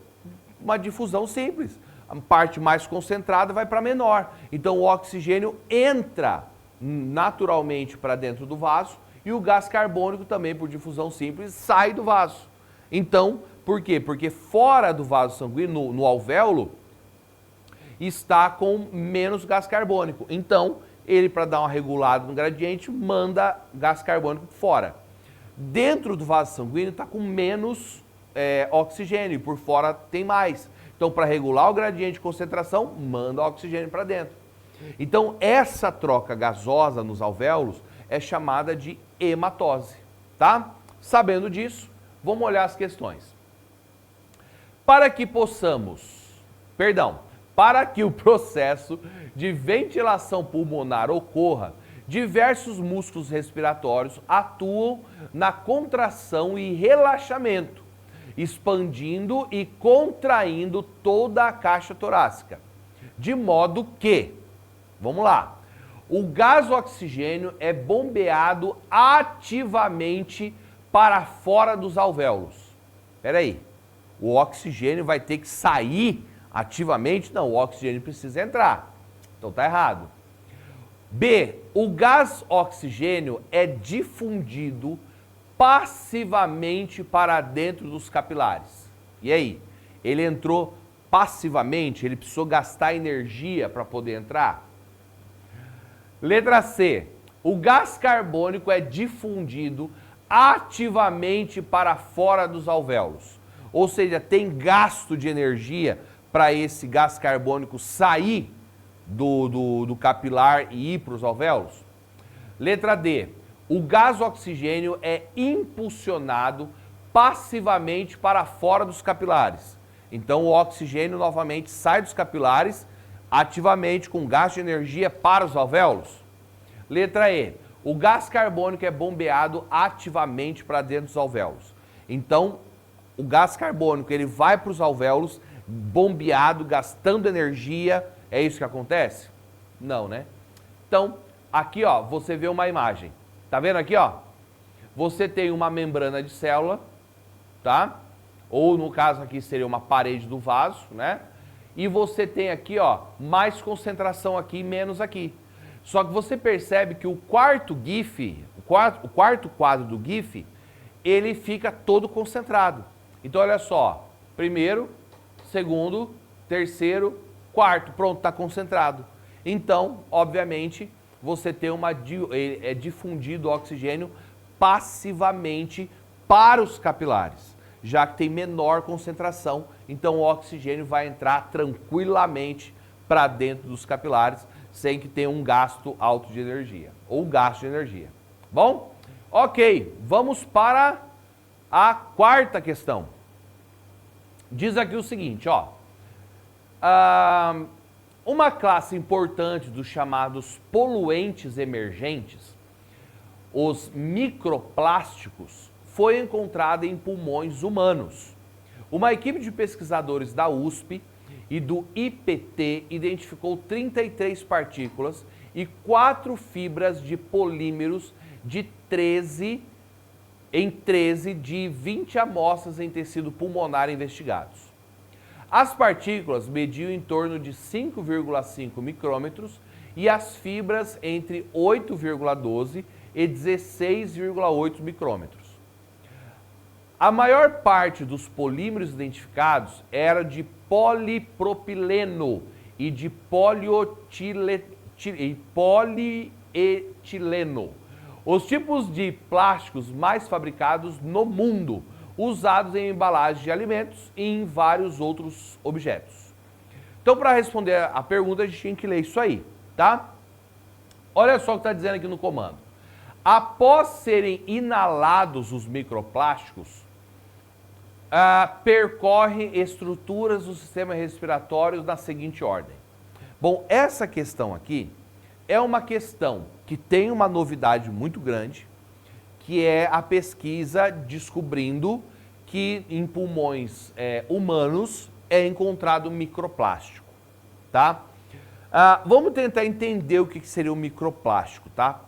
uma difusão simples. A parte mais concentrada vai para menor. Então, o oxigênio entra naturalmente para dentro do vaso e o gás carbônico também, por difusão simples, sai do vaso. Então, por quê? Porque fora do vaso sanguíneo, no alvéolo, está com menos gás carbônico. Então, ele, para dar uma regulada no gradiente, manda gás carbônico fora. Dentro do vaso sanguíneo está com menos oxigênio, e por fora tem mais. Então, para regular o gradiente de concentração, manda oxigênio para dentro. Então, essa troca gasosa nos alvéolos é chamada de hematose, tá? Sabendo disso, vamos olhar as questões. Para que o processo de ventilação pulmonar ocorra, diversos músculos respiratórios atuam na contração e relaxamento, expandindo e contraindo toda a caixa torácica. De modo que, vamos lá, o gás oxigênio é bombeado ativamente para fora dos alvéolos. Espera aí, o oxigênio vai ter que sair ativamente? Não, o oxigênio precisa entrar. Então tá errado. B, o gás oxigênio é difundido passivamente para dentro dos capilares. E aí? Ele entrou passivamente? Ele precisou gastar energia para poder entrar? Letra C, o gás carbônico é difundido ativamente para fora dos alvéolos. Ou seja, tem gasto de energia para esse gás carbônico sair do capilar e ir para os alvéolos? Letra D, o gás oxigênio é impulsionado passivamente para fora dos capilares. Então o oxigênio novamente sai dos capilares ativamente com gasto de energia para os alvéolos. Letra E, o gás carbônico é bombeado ativamente para dentro dos alvéolos. Então o gás carbônico ele vai para os alvéolos bombeado, gastando energia. É isso que acontece? Não, né? Então, aqui ó, você vê uma imagem. Tá vendo aqui ó? Você tem uma membrana de célula, tá? Ou no caso aqui seria uma parede do vaso, né? E você tem aqui ó, mais concentração aqui e menos aqui. Só que você percebe que o quarto GIF, o quarto quadro do GIF, ele fica todo concentrado. Então olha só, primeiro, segundo, terceiro, quarto, pronto, está concentrado. Então, obviamente, você tem difundido oxigênio passivamente para os capilares, já que tem menor concentração, então o oxigênio vai entrar tranquilamente para dentro dos capilares, sem que tenha um gasto alto de energia, ou gasto de energia. Bom? Ok, vamos para a quarta questão. Diz aqui o seguinte, ó. Uma classe importante dos chamados poluentes emergentes, os microplásticos, foi encontrada em pulmões humanos. Uma equipe de pesquisadores da USP e do IPT identificou 33 partículas e 4 fibras de polímeros em 13 de 20 amostras em tecido pulmonar investigados. As partículas mediam em torno de 5,5 micrômetros e as fibras entre 8,12 e 16,8 micrômetros. A maior parte dos polímeros identificados era de polipropileno e de polietileno, os tipos de plásticos mais fabricados no mundo, usados em embalagens de alimentos e em vários outros objetos. Então, para responder a pergunta, a gente tinha que ler isso aí, tá? Olha só o que está dizendo aqui no comando. Após serem inalados os microplásticos, percorrem estruturas do sistema respiratório na seguinte ordem. Bom, essa questão aqui é uma questão que tem uma novidade muito grande, que é a pesquisa descobrindo que em pulmões humanos é encontrado microplástico, tá? Vamos tentar entender o que seria o microplástico, tá?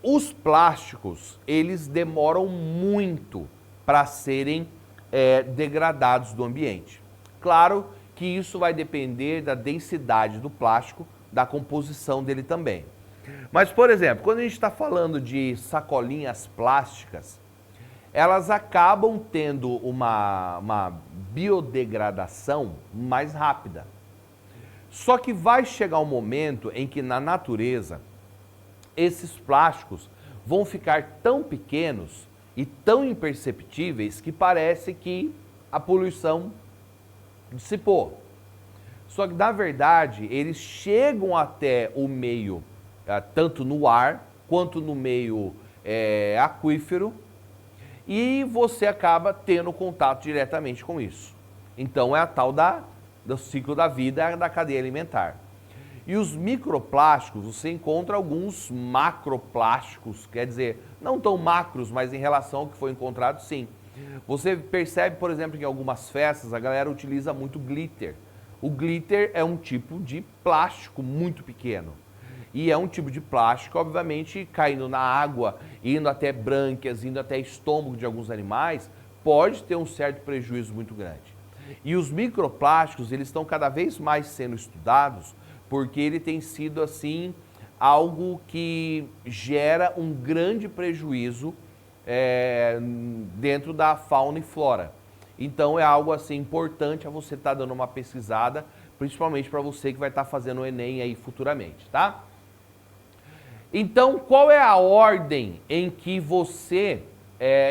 Os plásticos, eles demoram muito para serem degradados do ambiente. Claro que isso vai depender da densidade do plástico, da composição dele também. Mas, por exemplo, quando a gente está falando de sacolinhas plásticas, elas acabam tendo uma biodegradação mais rápida. Só que vai chegar um momento em que na natureza esses plásticos vão ficar tão pequenos e tão imperceptíveis que parece que a poluição dissipou. Só que, na verdade, eles chegam até o meio, tanto no ar quanto no meio aquífero, e você acaba tendo contato diretamente com isso. Então, é a tal do ciclo da vida da cadeia alimentar. E os microplásticos, você encontra alguns macroplásticos, quer dizer, não tão macros, mas em relação ao que foi encontrado, sim. Você percebe, por exemplo, que em algumas festas a galera utiliza muito glitter. O glitter é um tipo de plástico muito pequeno. E é um tipo de plástico, obviamente, caindo na água, indo até brânquias, indo até estômago de alguns animais, pode ter um certo prejuízo muito grande. E os microplásticos, eles estão cada vez mais sendo estudados, porque ele tem sido, assim, algo que gera um grande prejuízo dentro da fauna e flora. Então é algo assim importante a você estar dando uma pesquisada, principalmente para você que vai estar fazendo o Enem aí futuramente, tá? Então, qual é a ordem em que você,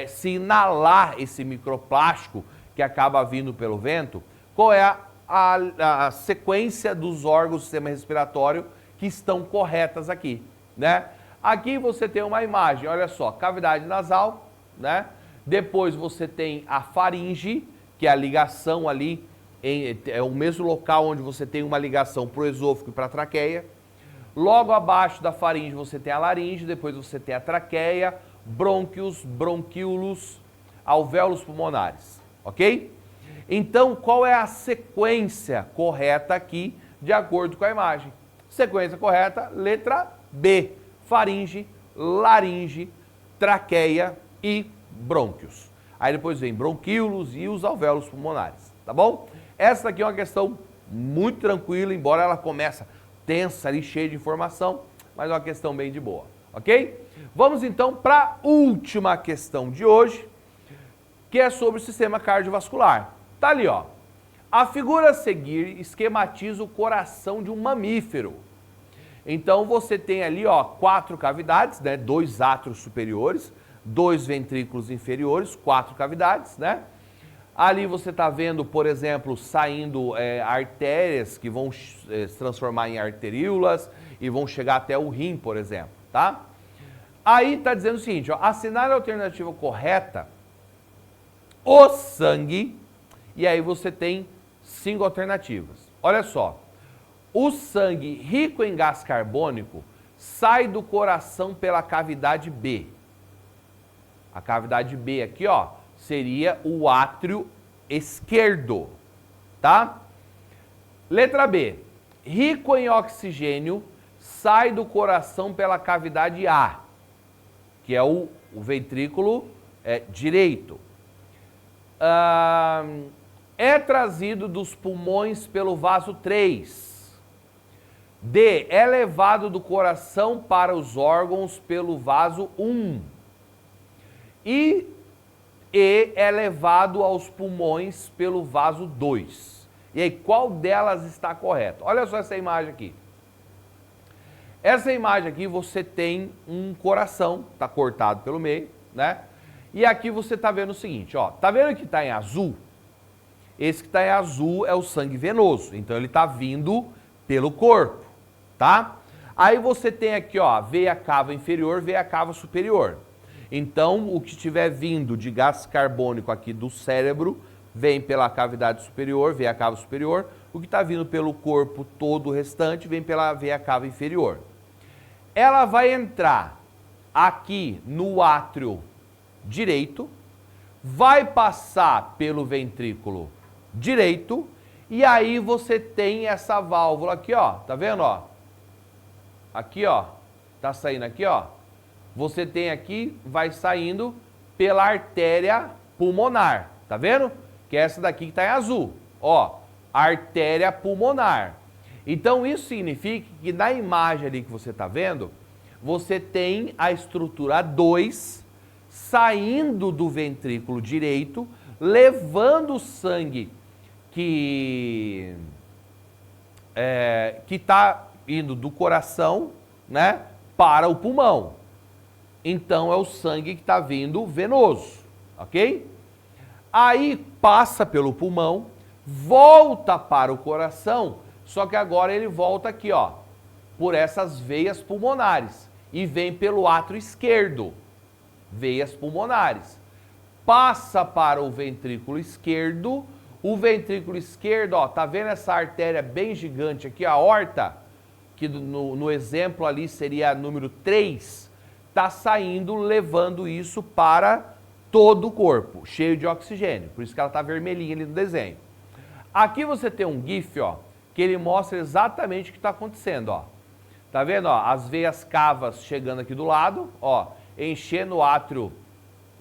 se inalar esse microplástico que acaba vindo pelo vento, qual é a sequência dos órgãos do sistema respiratório que estão corretas aqui, né? Aqui você tem uma imagem, olha só, cavidade nasal, né? Depois você tem a faringe, que é a ligação ali, é o mesmo local onde você tem uma ligação para o esôfago e para a traqueia. Logo abaixo da faringe você tem a laringe, depois você tem a traqueia, brônquios, bronquíolos, alvéolos pulmonares, ok? Então, qual é a sequência correta aqui, de acordo com a imagem? Sequência correta, letra B, faringe, laringe, traqueia e brônquios. Aí depois vem bronquíolos e os alvéolos pulmonares, tá bom? Essa aqui é uma questão muito tranquila, embora ela comece tensa ali, cheia de informação, mas é uma questão bem de boa, ok? Vamos então para a última questão de hoje, que é sobre o sistema cardiovascular. Tá ali, ó. A figura a seguir esquematiza o coração de um mamífero. Então você tem ali, ó, 4 cavidades, né? 2 átrios superiores, 2 ventrículos inferiores, 4 cavidades, né? Ali você está vendo, por exemplo, saindo artérias que vão se transformar em arteríolas e vão chegar até o rim, por exemplo, tá? Aí está dizendo o seguinte, ó, assinar a alternativa correta, o sangue, e aí você tem 5 alternativas. Olha só, o sangue rico em gás carbônico sai do coração pela cavidade B. A cavidade B aqui, ó, seria o átrio esquerdo, tá? Letra B, rico em oxigênio, sai do coração pela cavidade A, que é o ventrículo direito. É trazido dos pulmões pelo vaso 3. D, é levado do coração para os órgãos pelo vaso 1. E é levado aos pulmões pelo vaso 2. E aí, qual delas está correta? Olha só essa imagem aqui. Essa imagem aqui você tem um coração, está cortado pelo meio, né? E aqui você está vendo o seguinte, ó. Tá vendo que está em azul? Esse que está em azul é o sangue venoso. Então ele está vindo pelo corpo, tá? Aí você tem aqui, ó, veia cava inferior, veia cava superior. Então, o que estiver vindo de gás carbônico aqui do cérebro, vem pela cavidade superior, veia cava superior, o que está vindo pelo corpo todo o restante vem pela veia cava inferior. Ela vai entrar aqui no átrio direito, vai passar pelo ventrículo direito e aí você tem essa válvula aqui, ó, tá vendo, ó? Aqui, ó, tá saindo aqui, ó. Você tem aqui, vai saindo pela artéria pulmonar, tá vendo? Que é essa daqui que tá em azul, ó, artéria pulmonar. Então isso significa que na imagem ali que você tá vendo, você tem a estrutura 2 saindo do ventrículo direito, levando o sangue que está indo do coração, né, para o pulmão. Então é o sangue que está vindo venoso, ok? Aí passa pelo pulmão, volta para o coração, só que agora ele volta aqui, ó, por essas veias pulmonares e vem pelo átrio esquerdo, veias pulmonares. Passa para o ventrículo esquerdo. O ventrículo esquerdo, ó, tá vendo essa artéria bem gigante aqui, a aorta, que no exemplo ali seria número 3, tá saindo, levando isso para todo o corpo, cheio de oxigênio. Por isso que ela tá vermelhinha ali no desenho. Aqui você tem um GIF, ó, que ele mostra exatamente o que está acontecendo, ó. Tá vendo, ó, as veias cavas chegando aqui do lado, ó, enchendo o átrio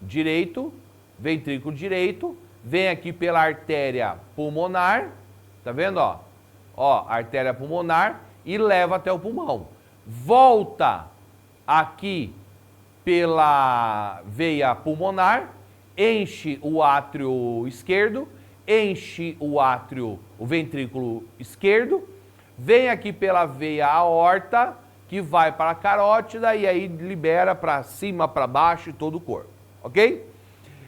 direito, ventrículo direito, vem aqui pela artéria pulmonar, tá vendo, ó? Ó, artéria pulmonar e leva até o pulmão. Volta aqui pela veia pulmonar, enche o átrio esquerdo, enche o ventrículo esquerdo, vem aqui pela veia aorta, que vai para a carótida e aí libera para cima, para baixo e todo o corpo, ok?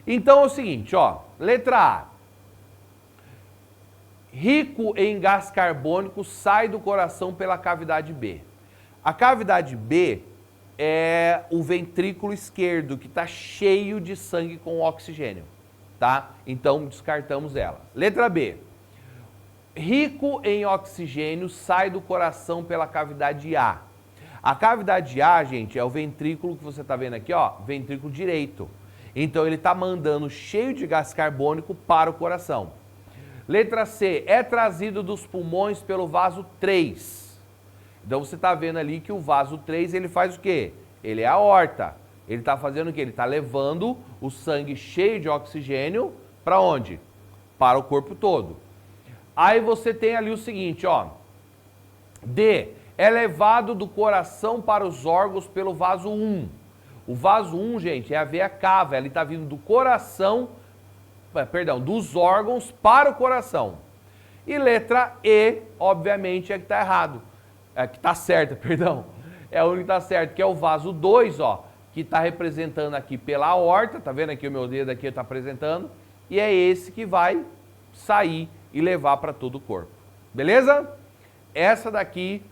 Então é o seguinte, ó, letra A. Rico em gás carbônico sai do coração pela cavidade B. A cavidade B é o ventrículo esquerdo, que está cheio de sangue com oxigênio, tá? Então descartamos ela. Letra B. Rico em oxigênio sai do coração pela cavidade A. A cavidade A, gente, é o ventrículo que você está vendo aqui, ó, ventrículo direito. Então ele está mandando cheio de gás carbônico para o coração. Letra C, é trazido dos pulmões pelo vaso 3. Então você está vendo ali que o vaso 3, ele faz o quê? Ele é a aorta. Ele está fazendo o quê? Ele está levando o sangue cheio de oxigênio para onde? Para o corpo todo. Aí você tem ali o seguinte, ó. D, é levado do coração para os órgãos pelo vaso 1. O vaso 1, gente, é a veia cava, ele está vindo do coração, dos órgãos para o coração. E letra E, obviamente, é que está errado. É que está certa, perdão. É o único que está certo, que é o vaso 2, ó, que está representando aqui pela aorta, tá vendo aqui o meu dedo aqui está apresentando, e é esse que vai sair e levar para todo o corpo. Beleza? Essa daqui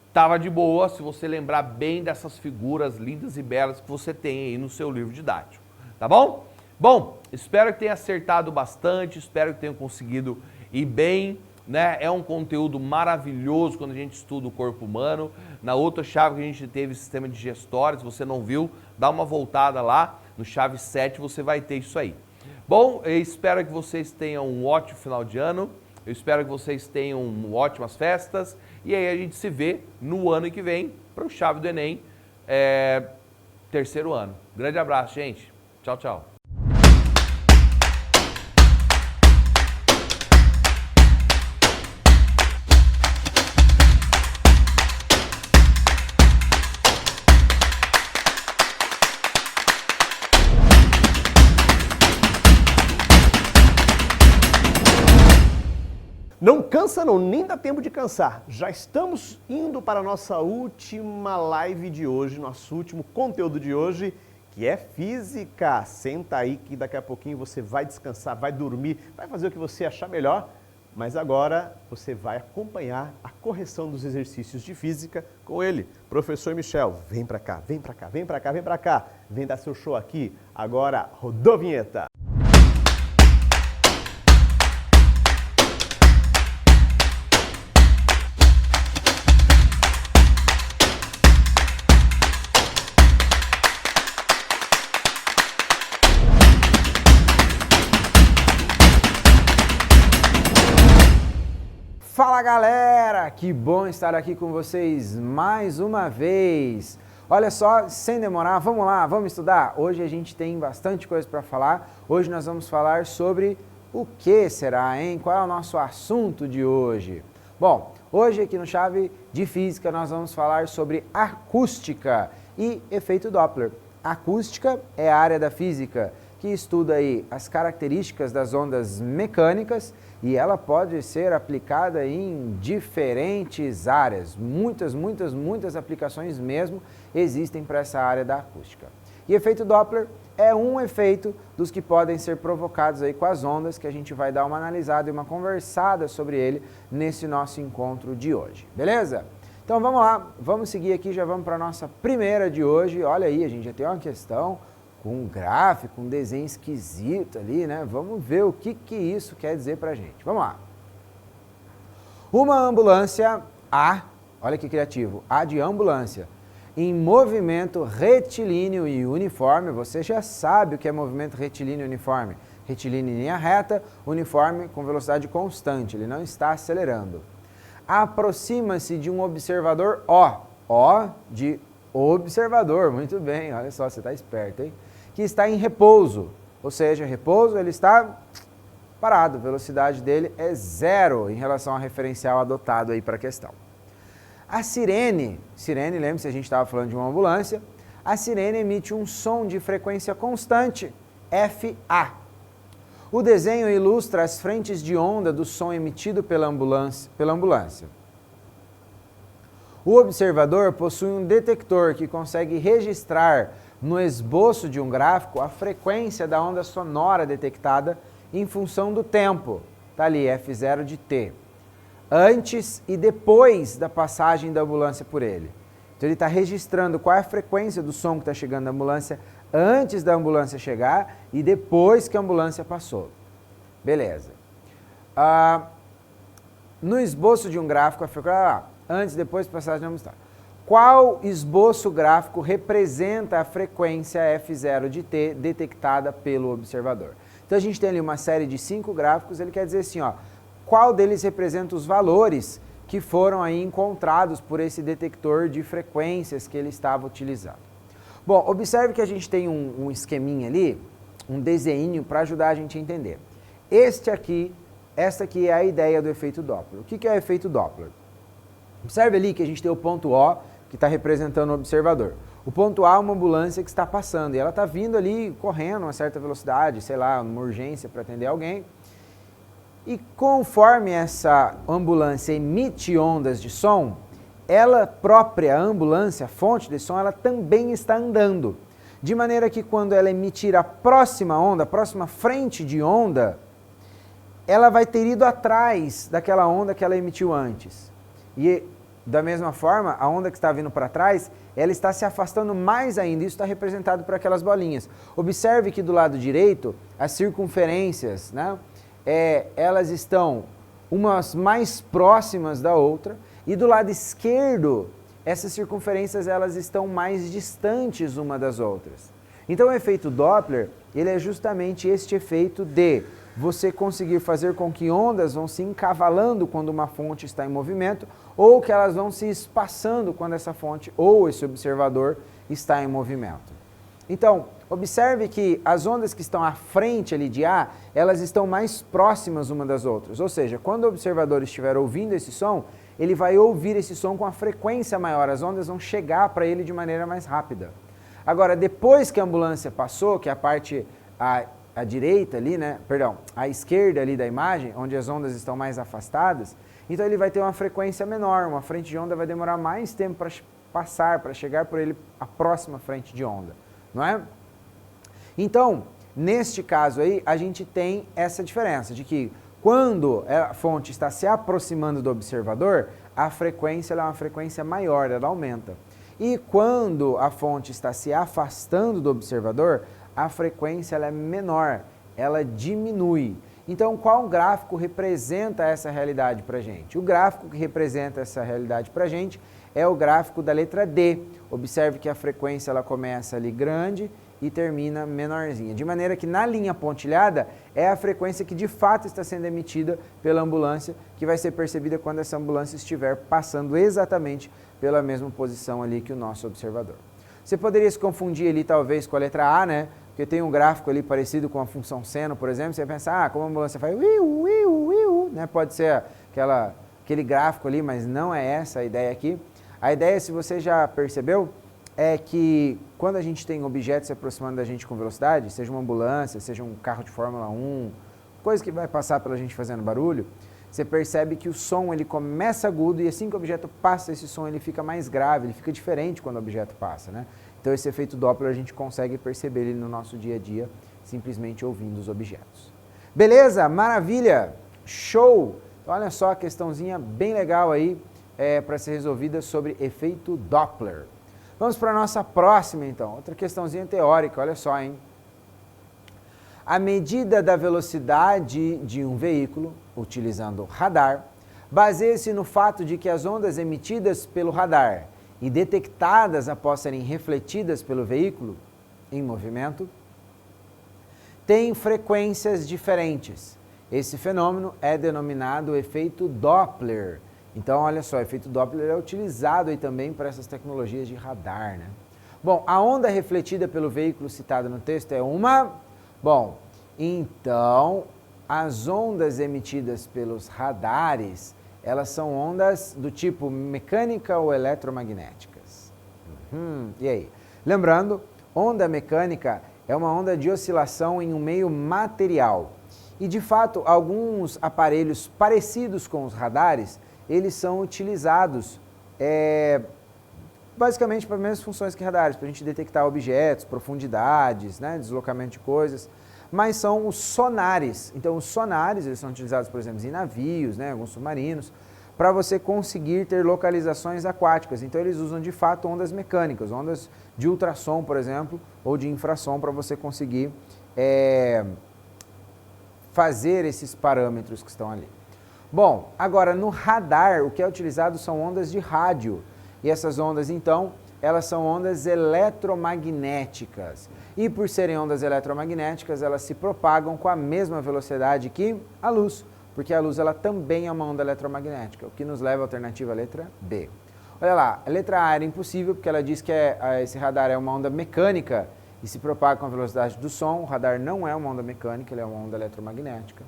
estava de boa, se você lembrar bem dessas figuras lindas e belas que você tem aí no seu livro didático, tá bom? Bom, espero que tenha acertado bastante, espero que tenha conseguido ir bem, né? É um conteúdo maravilhoso quando a gente estuda o corpo humano. Na outra chave que a gente teve, sistema digestório, se você não viu, dá uma voltada lá, no chave 7 você vai ter isso aí. Bom, eu espero que vocês tenham um ótimo final de ano, eu espero que vocês tenham ótimas festas, e aí a gente se vê no ano que vem para o Chave do Enem, terceiro ano. Grande abraço, gente. Tchau, tchau. Não cansa não, nem dá tempo de cansar. Já estamos indo para a nossa última live de hoje, nosso último conteúdo de hoje, que é física. Senta aí que daqui a pouquinho você vai descansar, vai dormir, vai fazer o que você achar melhor. Mas agora você vai acompanhar a correção dos exercícios de física com ele. Professor Michel, vem para cá, vem para cá, vem para cá, vem para cá. Vem dar seu show aqui. Agora rodou a vinheta. Fala galera, que bom estar aqui com vocês mais uma vez. Olha só, sem demorar, vamos lá, vamos estudar? Hoje a gente tem bastante coisa para falar. Hoje nós vamos falar sobre o que será, hein? Qual é o nosso assunto de hoje? Bom, hoje aqui no Chave de Física nós vamos falar sobre acústica e efeito Doppler. Acústica é a área da física que estuda aí as características das ondas mecânicas e ela pode ser aplicada em diferentes áreas. Muitas aplicações mesmo existem para essa área da acústica. E efeito Doppler é um efeito dos que podem ser provocados aí com as ondas, que a gente vai dar uma analisada e uma conversada sobre ele nesse nosso encontro de hoje, beleza? Então vamos lá, vamos seguir aqui, já vamos para a nossa primeira de hoje. Olha aí, a gente já tem uma questão com um gráfico, um desenho esquisito ali, né? Vamos ver o que isso quer dizer pra gente. Vamos lá. Uma ambulância A, olha que criativo, A de ambulância, em movimento retilíneo e uniforme. Você já sabe o que é movimento retilíneo e uniforme. Retilíneo em linha reta, uniforme com velocidade constante, ele não está acelerando. Aproxima-se de um observador O de observador, muito bem, olha só, você está esperto, hein? Que está em repouso, ou seja, repouso, ele está parado, a velocidade dele é 0 em relação ao referencial adotado aí para a questão. A sirene, lembre-se, a gente estava falando de uma ambulância, a sirene emite um som de frequência constante, FA. O desenho ilustra as frentes de onda do som emitido pela ambulância. O observador possui um detector que consegue registrar no esboço de um gráfico a frequência da onda sonora detectada em função do tempo, está ali, F0 de t, antes e depois da passagem da ambulância por ele. Então ele está registrando qual é a frequência do som que está chegando da ambulância antes da ambulância chegar e depois que a ambulância passou. Beleza. No esboço de um gráfico, a frequência... antes e depois da passagem da ambulância. Qual esboço gráfico representa a frequência F0 de t detectada pelo observador? Então a gente tem ali uma série de 5 gráficos, ele quer dizer assim, ó, qual deles representa os valores que foram aí encontrados por esse detector de frequências que ele estava utilizando. Bom, observe que a gente tem um esqueminha ali, um desenho para ajudar a gente a entender. Esta aqui é a ideia do efeito Doppler. O que é o efeito Doppler? Observe ali que a gente tem o ponto O, que está representando o observador. O ponto A é uma ambulância que está passando e ela está vindo ali correndo a uma certa velocidade, sei lá, uma urgência para atender alguém. E conforme essa ambulância emite ondas de som, ela própria, a ambulância, a fonte de som, ela também está andando. De maneira que quando ela emitir a próxima onda, a próxima frente de onda, ela vai ter ido atrás daquela onda que ela emitiu antes. E da mesma forma, a onda que está vindo para trás, ela está se afastando mais ainda, isso está representado por aquelas bolinhas. Observe que do lado direito, as circunferências, né, elas estão umas mais próximas da outra, e do lado esquerdo, essas circunferências elas estão mais distantes uma das outras. Então o efeito Doppler, ele é justamente este efeito de você conseguir fazer com que ondas vão se encavalando quando uma fonte está em movimento ou que elas vão se espaçando quando essa fonte ou esse observador está em movimento. Então, observe que as ondas que estão à frente ali de A, elas estão mais próximas uma das outras. Ou seja, quando o observador estiver ouvindo esse som, ele vai ouvir esse som com a frequência maior, as ondas vão chegar para ele de maneira mais rápida. Agora, depois que a ambulância passou, que é a parte à direita ali, né, perdão, à esquerda ali da imagem, onde as ondas estão mais afastadas, então ele vai ter uma frequência menor, uma frente de onda vai demorar mais tempo para passar, para chegar por ele a próxima frente de onda, não é? Então, neste caso aí, a gente tem essa diferença de que quando a fonte está se aproximando do observador, a frequência ela é uma frequência maior, ela aumenta. E quando a fonte está se afastando do observador, a frequência ela é menor, ela diminui. Então, qual gráfico representa essa realidade para a gente? O gráfico que representa essa realidade para a gente é o gráfico da letra D. Observe que a frequência ela começa ali grande e termina menorzinha. De maneira que na linha pontilhada é a frequência que de fato está sendo emitida pela ambulância, que vai ser percebida quando essa ambulância estiver passando exatamente pela mesma posição ali que o nosso observador. Você poderia se confundir ali talvez com a letra A, né? Porque tem um gráfico ali parecido com a função seno, por exemplo, você vai pensar, como a ambulância faz uiu, uiu, uiu, né? Pode ser aquele gráfico ali, mas não é essa a ideia aqui. A ideia, se você já percebeu, é que quando a gente tem objetos se aproximando da gente com velocidade, seja uma ambulância, seja um carro de Fórmula 1, coisa que vai passar pela gente fazendo barulho, você percebe que o som ele começa agudo e assim que o objeto passa, esse som ele fica mais grave, ele fica diferente quando o objeto passa, né? Então esse efeito Doppler a gente consegue perceber ele no nosso dia a dia, simplesmente ouvindo os objetos. Beleza? Maravilha! Show! Então, olha só a questãozinha bem legal aí para ser resolvida sobre efeito Doppler. Vamos para a nossa próxima, então. Outra questãozinha teórica, olha só, hein? A medida da velocidade de um veículo, utilizando radar, baseia-se no fato de que as ondas emitidas pelo radar e detectadas após serem refletidas pelo veículo em movimento têm frequências diferentes. Esse fenômeno é denominado efeito Doppler. Então, olha só, o efeito Doppler é utilizado aí também para essas tecnologias de radar, né? Bom, a onda refletida pelo veículo citada no texto é uma... Bom, então, as ondas emitidas pelos radares, elas são ondas do tipo mecânica ou eletromagnéticas. E aí? Lembrando, onda mecânica é uma onda de oscilação em um meio material. E, de fato, alguns aparelhos parecidos com os radares, eles são utilizados basicamente para as mesmas funções que radares, para a gente detectar objetos, profundidades, né, deslocamento de coisas, mas são os sonares. Então, os sonares, eles são utilizados, por exemplo, em navios, né, alguns submarinos, para você conseguir ter localizações aquáticas. Então, eles usam, de fato, ondas mecânicas, ondas de ultrassom, por exemplo, ou de infrassom, para você conseguir fazer esses parâmetros que estão ali. Bom, agora no radar o que é utilizado são ondas de rádio e essas ondas então, elas são ondas eletromagnéticas e por serem ondas eletromagnéticas elas se propagam com a mesma velocidade que a luz, porque a luz ela também é uma onda eletromagnética, o que nos leva à alternativa letra B. Olha lá, a letra A era impossível porque ela diz que esse radar é uma onda mecânica e se propaga com a velocidade do som, o radar não é uma onda mecânica, ele é uma onda eletromagnética.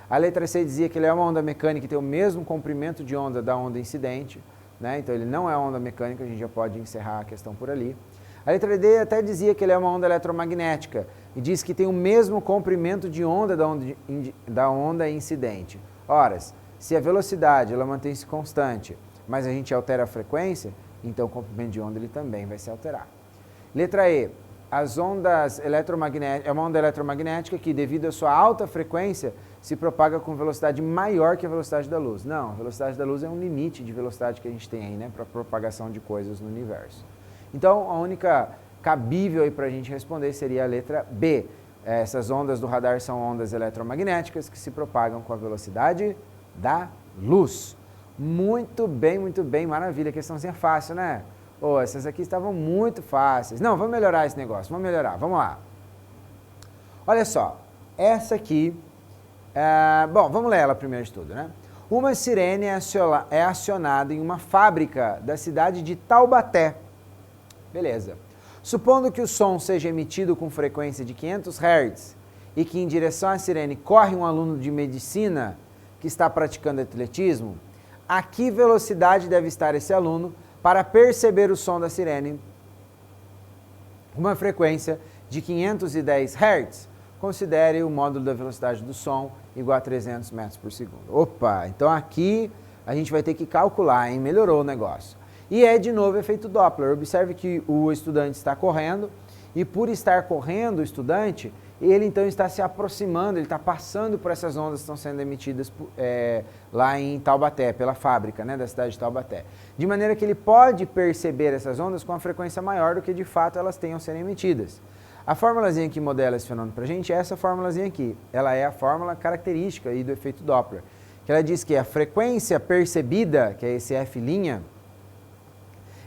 A letra C dizia que ele é uma onda mecânica e tem o mesmo comprimento de onda da onda incidente, né? Então ele não é uma onda mecânica, a gente já pode encerrar a questão por ali. A letra D até dizia que ele é uma onda eletromagnética e diz que tem o mesmo comprimento de onda da onda incidente. Ora, se a velocidade ela mantém-se constante, mas a gente altera a frequência, então o comprimento de onda ele também vai se alterar. Letra E. As ondas eletromagnéticas, é uma onda eletromagnética que, devido à sua alta frequência, se propaga com velocidade maior que a velocidade da luz. Não, a velocidade da luz é um limite de velocidade que a gente tem aí, né, para propagação de coisas no universo. Então, a única cabível aí para a gente responder seria a letra B. Essas ondas do radar são ondas eletromagnéticas que se propagam com a velocidade da luz. Muito bem, maravilha. A questãozinha fácil, né? Oh, essas aqui estavam muito fáceis. Não, vamos melhorar esse negócio, vamos melhorar, vamos lá. Olha só, essa aqui, bom, vamos ler ela primeiro de tudo, né? Uma sirene é acionada em uma fábrica da cidade de Taubaté. Beleza. Supondo que o som seja emitido com frequência de 500 Hz e que em direção à sirene corre um aluno de medicina que está praticando atletismo, a que velocidade deve estar esse aluno para perceber o som da sirene, uma frequência de 510 Hz, considere o módulo da velocidade do som igual a 300 metros por segundo. Opa, então aqui a gente vai ter que calcular, hein? Melhorou o negócio. E é de novo efeito Doppler. Observe que o estudante está correndo e por estar correndo o estudante, ele então está se aproximando, ele está passando por essas ondas que estão sendo emitidas lá em Taubaté, pela fábrica, né, da cidade de Taubaté. De maneira que ele pode perceber essas ondas com uma frequência maior do que de fato elas tenham sendo emitidas. A formulazinha que modela esse fenômeno para a gente é essa formulazinha aqui. Ela é a fórmula característica aí do efeito Doppler. Que ela diz que a frequência percebida, que é esse F',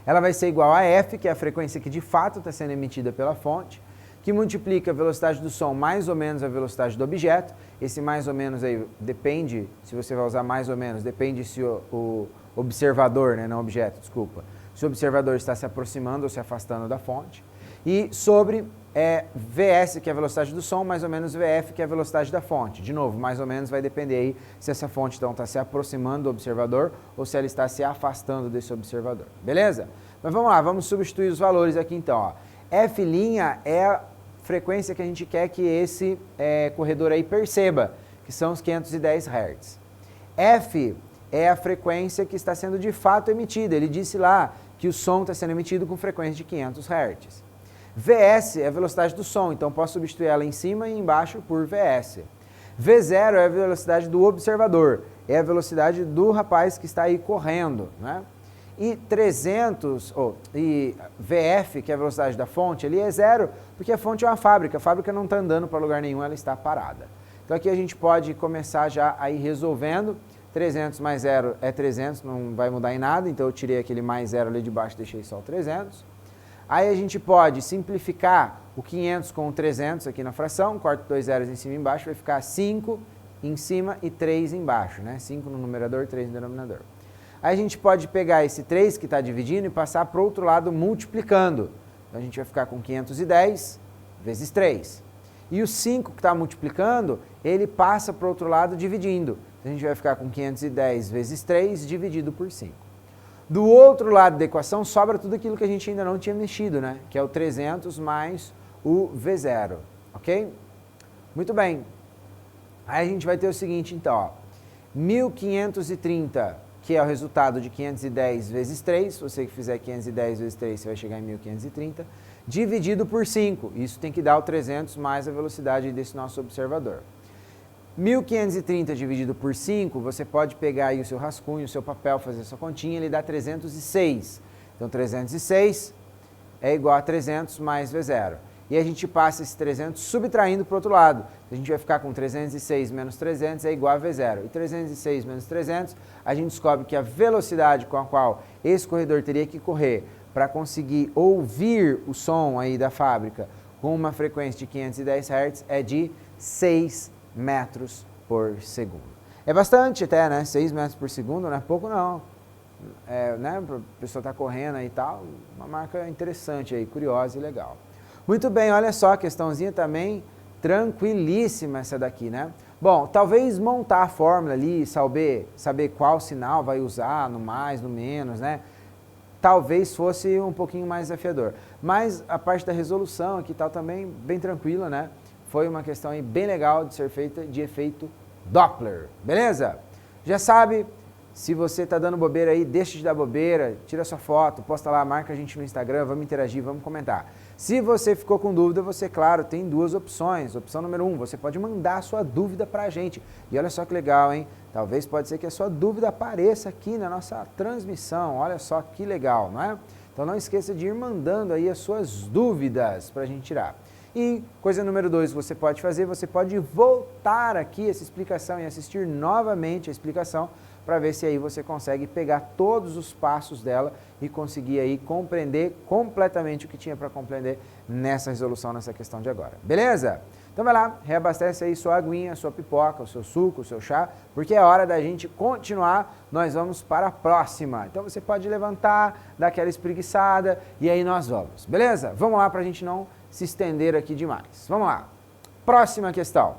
ela vai ser igual a F, que é a frequência que de fato está sendo emitida pela fonte, que multiplica a velocidade do som mais ou menos a velocidade do objeto. Esse mais ou menos aí depende, se você vai usar mais ou menos, depende se o observador, né, não objeto, desculpa, se o observador está se aproximando ou se afastando da fonte. E sobre Vs, que é a velocidade do som, mais ou menos Vf, que é a velocidade da fonte. De novo, mais ou menos vai depender aí se essa fonte então está se aproximando do observador ou se ela está se afastando desse observador. Beleza? Mas vamos lá, vamos substituir os valores aqui então. Ó. F' é a frequência que a gente quer que esse corredor aí perceba, que são os 510 Hz. F é a frequência que está sendo de fato emitida. Ele disse lá que o som está sendo emitido com frequência de 500 Hz. Vs é a velocidade do som, então posso substituir ela em cima e embaixo por Vs. V0 é a velocidade do observador, é a velocidade do rapaz que está aí correndo, né? E 300, e Vf, que é a velocidade da fonte, ali é zero, porque a fonte é uma fábrica, a fábrica não está andando para lugar nenhum, ela está parada. Então aqui a gente pode começar já a ir resolvendo. 300 mais 0 é 300, não vai mudar em nada, então eu tirei aquele mais 0 ali de baixo, deixei só o 300. Aí a gente pode simplificar o 500 com o 300 aqui na fração, corto 2 zeros em cima e embaixo, vai ficar 5 em cima e 3 embaixo, né? 5 no numerador, 3 no denominador. Aí a gente pode pegar esse 3 que está dividindo e passar para o outro lado multiplicando. Então a gente vai ficar com 510 vezes 3. E o 5 que está multiplicando, ele passa para o outro lado dividindo. Então a gente vai ficar com 510 vezes 3 dividido por 5. Do outro lado da equação sobra tudo aquilo que a gente ainda não tinha mexido, né? Que é o 300 mais o V0, ok? Muito bem. Aí a gente vai ter o seguinte, então, ó, 1530, que é o resultado de 510 vezes 3, se você que fizer 510 vezes 3, você vai chegar em 1530, dividido por 5. Isso tem que dar o 300 mais a velocidade desse nosso observador. 1530 dividido por 5, você pode pegar aí o seu rascunho, o seu papel, fazer sua continha, ele dá 306. Então 306 é igual a 300 mais V0. E a gente passa esse 300 subtraindo para o outro lado. A gente vai ficar com 306 menos 300 é igual a V0. E 306 menos 300, a gente descobre que a velocidade com a qual esse corredor teria que correr para conseguir ouvir o som aí da fábrica com uma frequência de 510 Hz é de 6 metros por segundo. É bastante até, né? 6 metros por segundo não é pouco não. Né? A pessoa está correndo aí e tal, uma marca interessante aí, curiosa e legal. Muito bem, olha só, a questãozinha também tranquilíssima essa daqui, né? Bom, talvez montar a fórmula ali, saber qual sinal vai usar, no mais, no menos, né? Talvez fosse um pouquinho mais desafiador. Mas a parte da resolução aqui e tal também bem tranquila, né? Foi uma questão aí bem legal de ser feita de efeito Doppler, beleza? Já sabe, se você está dando bobeira aí, deixa de dar bobeira, tira sua foto, posta lá, marca a gente no Instagram, vamos interagir, vamos comentar. Se você ficou com dúvida, você, claro, tem duas opções. Opção número 1, você pode mandar a sua dúvida para a gente. E olha só que legal, hein? Talvez pode ser que a sua dúvida apareça aqui na nossa transmissão. Olha só que legal, não é? Então não esqueça de ir mandando aí as suas dúvidas para a gente tirar. E coisa número 2 que você pode fazer, você pode voltar aqui essa explicação e assistir novamente a explicação para ver se aí você consegue pegar todos os passos dela e conseguir aí compreender completamente o que tinha para compreender nessa resolução, nessa questão de agora. Beleza? Então vai lá, reabastece aí sua aguinha, sua pipoca, o seu suco, o seu chá, porque é hora da gente continuar, nós vamos para a próxima. Então você pode levantar, dar aquela espreguiçada e aí nós vamos. Beleza? Vamos lá para a gente não se estender aqui demais. Vamos lá. Próxima questão.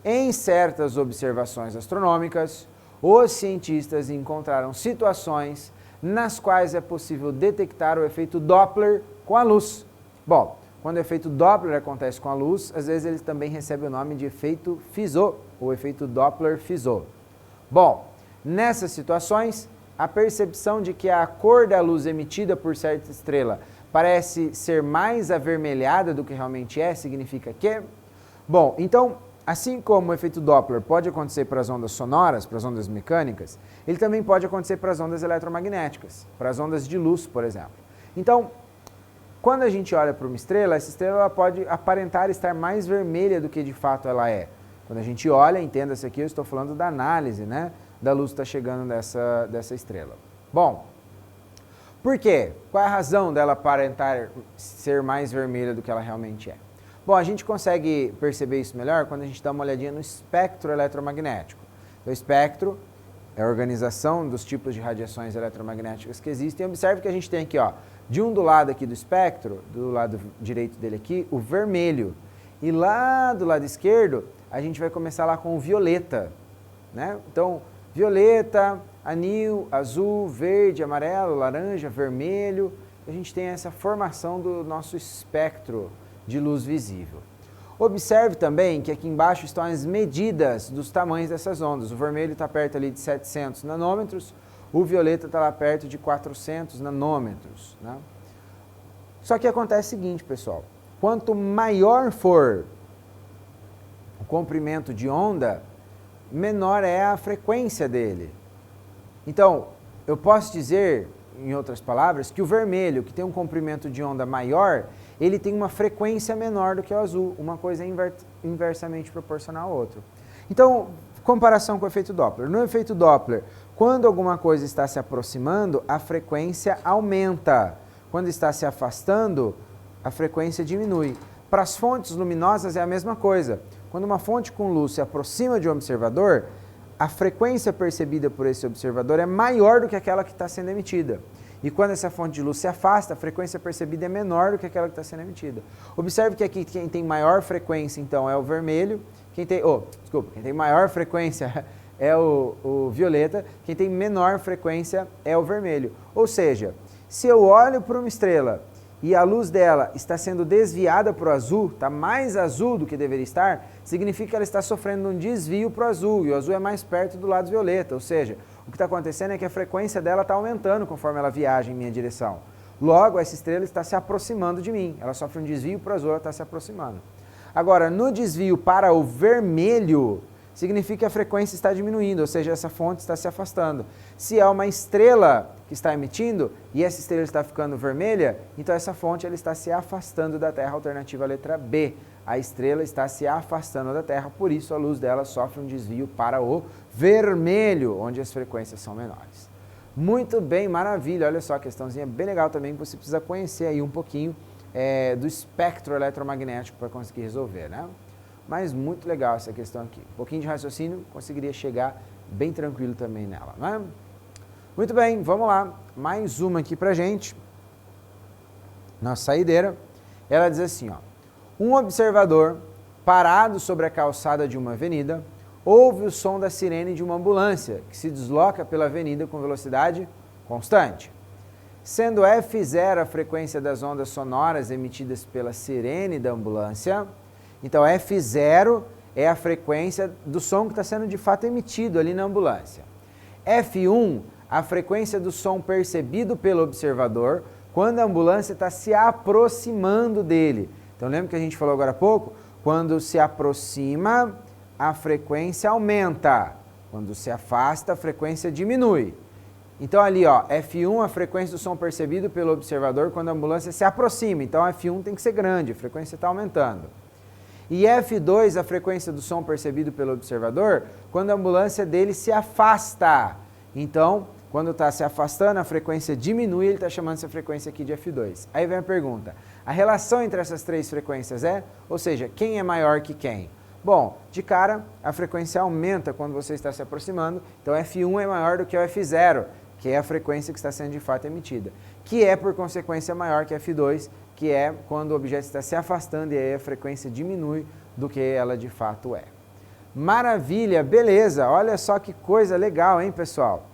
Em certas observações astronômicas, os cientistas encontraram situações nas quais é possível detectar o efeito Doppler com a luz. Bom, quando o efeito Doppler acontece com a luz, às vezes ele também recebe o nome de efeito Fizeau, ou efeito Doppler-Fizeau. Bom, nessas situações, a percepção de que a cor da luz emitida por certa estrela parece ser mais avermelhada do que realmente é, significa que... Bom, então, assim como o efeito Doppler pode acontecer para as ondas sonoras, para as ondas mecânicas, ele também pode acontecer para as ondas eletromagnéticas, para as ondas de luz, por exemplo. Então, quando a gente olha para uma estrela, essa estrela ela pode aparentar estar mais vermelha do que de fato ela é. Quando a gente olha, entenda-se aqui, eu estou falando da análise, né, da luz que está chegando dessa estrela. Bom, por quê? Qual é a razão dela aparentar ser mais vermelha do que ela realmente é? Bom, a gente consegue perceber isso melhor quando a gente dá uma olhadinha no espectro eletromagnético. O espectro é a organização dos tipos de radiações eletromagnéticas que existem. Observe que a gente tem aqui, ó, de um do lado aqui do espectro, do lado direito dele aqui, o vermelho. E lá do lado esquerdo, a gente vai começar lá com o violeta, né? Então, violeta, anil, azul, verde, amarelo, laranja, vermelho. A gente tem essa formação do nosso espectro de luz visível. Observe também que aqui embaixo estão as medidas dos tamanhos dessas ondas. O vermelho está perto ali de 700 nanômetros, o violeta está lá perto de 400 nanômetros. Né? Só que acontece o seguinte, pessoal, quanto maior for o comprimento de onda, menor é a frequência dele. Então, eu posso dizer, em outras palavras, que o vermelho, que tem um comprimento de onda maior, ele tem uma frequência menor do que o azul. Uma coisa é inversamente proporcional à outra. Então, comparação com o efeito Doppler. No efeito Doppler, quando alguma coisa está se aproximando, a frequência aumenta. Quando está se afastando, a frequência diminui. Para as fontes luminosas é a mesma coisa. Quando uma fonte com luz se aproxima de um observador, a frequência percebida por esse observador é maior do que aquela que está sendo emitida. E quando essa fonte de luz se afasta, a frequência percebida é menor do que aquela que está sendo emitida. Observe que aqui quem tem maior frequência, então, é o vermelho. Quem tem maior frequência é o violeta. Quem tem menor frequência é o vermelho. Ou seja, se eu olho para uma estrela e a luz dela está sendo desviada para o azul, está mais azul do que deveria estar, significa que ela está sofrendo um desvio para o azul, e o azul é mais perto do lado violeta, ou seja, o que está acontecendo é que a frequência dela está aumentando conforme ela viaja em minha direção. Logo, essa estrela está se aproximando de mim, ela sofre um desvio para o azul, ela está se aproximando. Agora, no desvio para o vermelho, significa que a frequência está diminuindo, ou seja, essa fonte está se afastando. Se é uma estrela que está emitindo e essa estrela está ficando vermelha, então essa fonte ela está se afastando da Terra, alternativa à letra B. A estrela está se afastando da Terra, por isso a luz dela sofre um desvio para o vermelho, onde as frequências são menores. Muito bem, maravilha, olha só, a questãozinha bem legal também, que você precisa conhecer aí um pouquinho do espectro eletromagnético para conseguir resolver, né? Mas muito legal essa questão aqui. Um pouquinho de raciocínio, conseguiria chegar bem tranquilo também nela, né? Muito bem, vamos lá. Mais uma aqui pra gente. Nossa saideira. Ela diz assim, ó. Um observador parado sobre a calçada de uma avenida ouve o som da sirene de uma ambulância que se desloca pela avenida com velocidade constante. Sendo F0 a frequência das ondas sonoras emitidas pela sirene da ambulância, então F0 é a frequência do som que está sendo de fato emitido ali na ambulância. F1, a frequência do som percebido pelo observador quando a ambulância está se aproximando dele. Então lembra que a gente falou agora há pouco? Quando se aproxima, a frequência aumenta. Quando se afasta, a frequência diminui. Então ali, ó, F1, a frequência do som percebido pelo observador quando a ambulância se aproxima. Então F1 tem que ser grande, a frequência está aumentando. E F2, a frequência do som percebido pelo observador quando a ambulância dele se afasta. Então, quando está se afastando, a frequência diminui, ele está chamando essa frequência aqui de F2. Aí vem a pergunta, a relação entre essas três frequências é? Ou seja, quem é maior que quem? Bom, de cara, a frequência aumenta quando você está se aproximando, então F1 é maior do que o F0, que é a frequência que está sendo de fato emitida, que é, por consequência, maior que F2, que é quando o objeto está se afastando e aí a frequência diminui do que ela de fato é. Maravilha, beleza, olha só que coisa legal, hein, pessoal?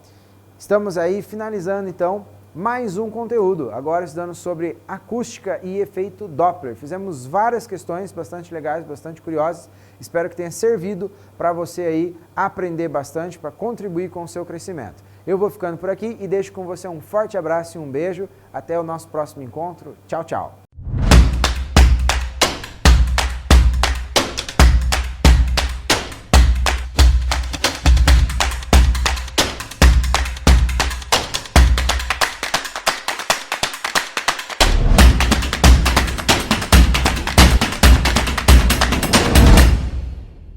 Estamos aí finalizando, então, mais um conteúdo, agora estudando sobre acústica e efeito Doppler. Fizemos várias questões bastante legais, bastante curiosas, espero que tenha servido para você aí aprender bastante, para contribuir com o seu crescimento. Eu vou ficando por aqui e deixo com você um forte abraço e um beijo. Até o nosso próximo encontro. Tchau, tchau.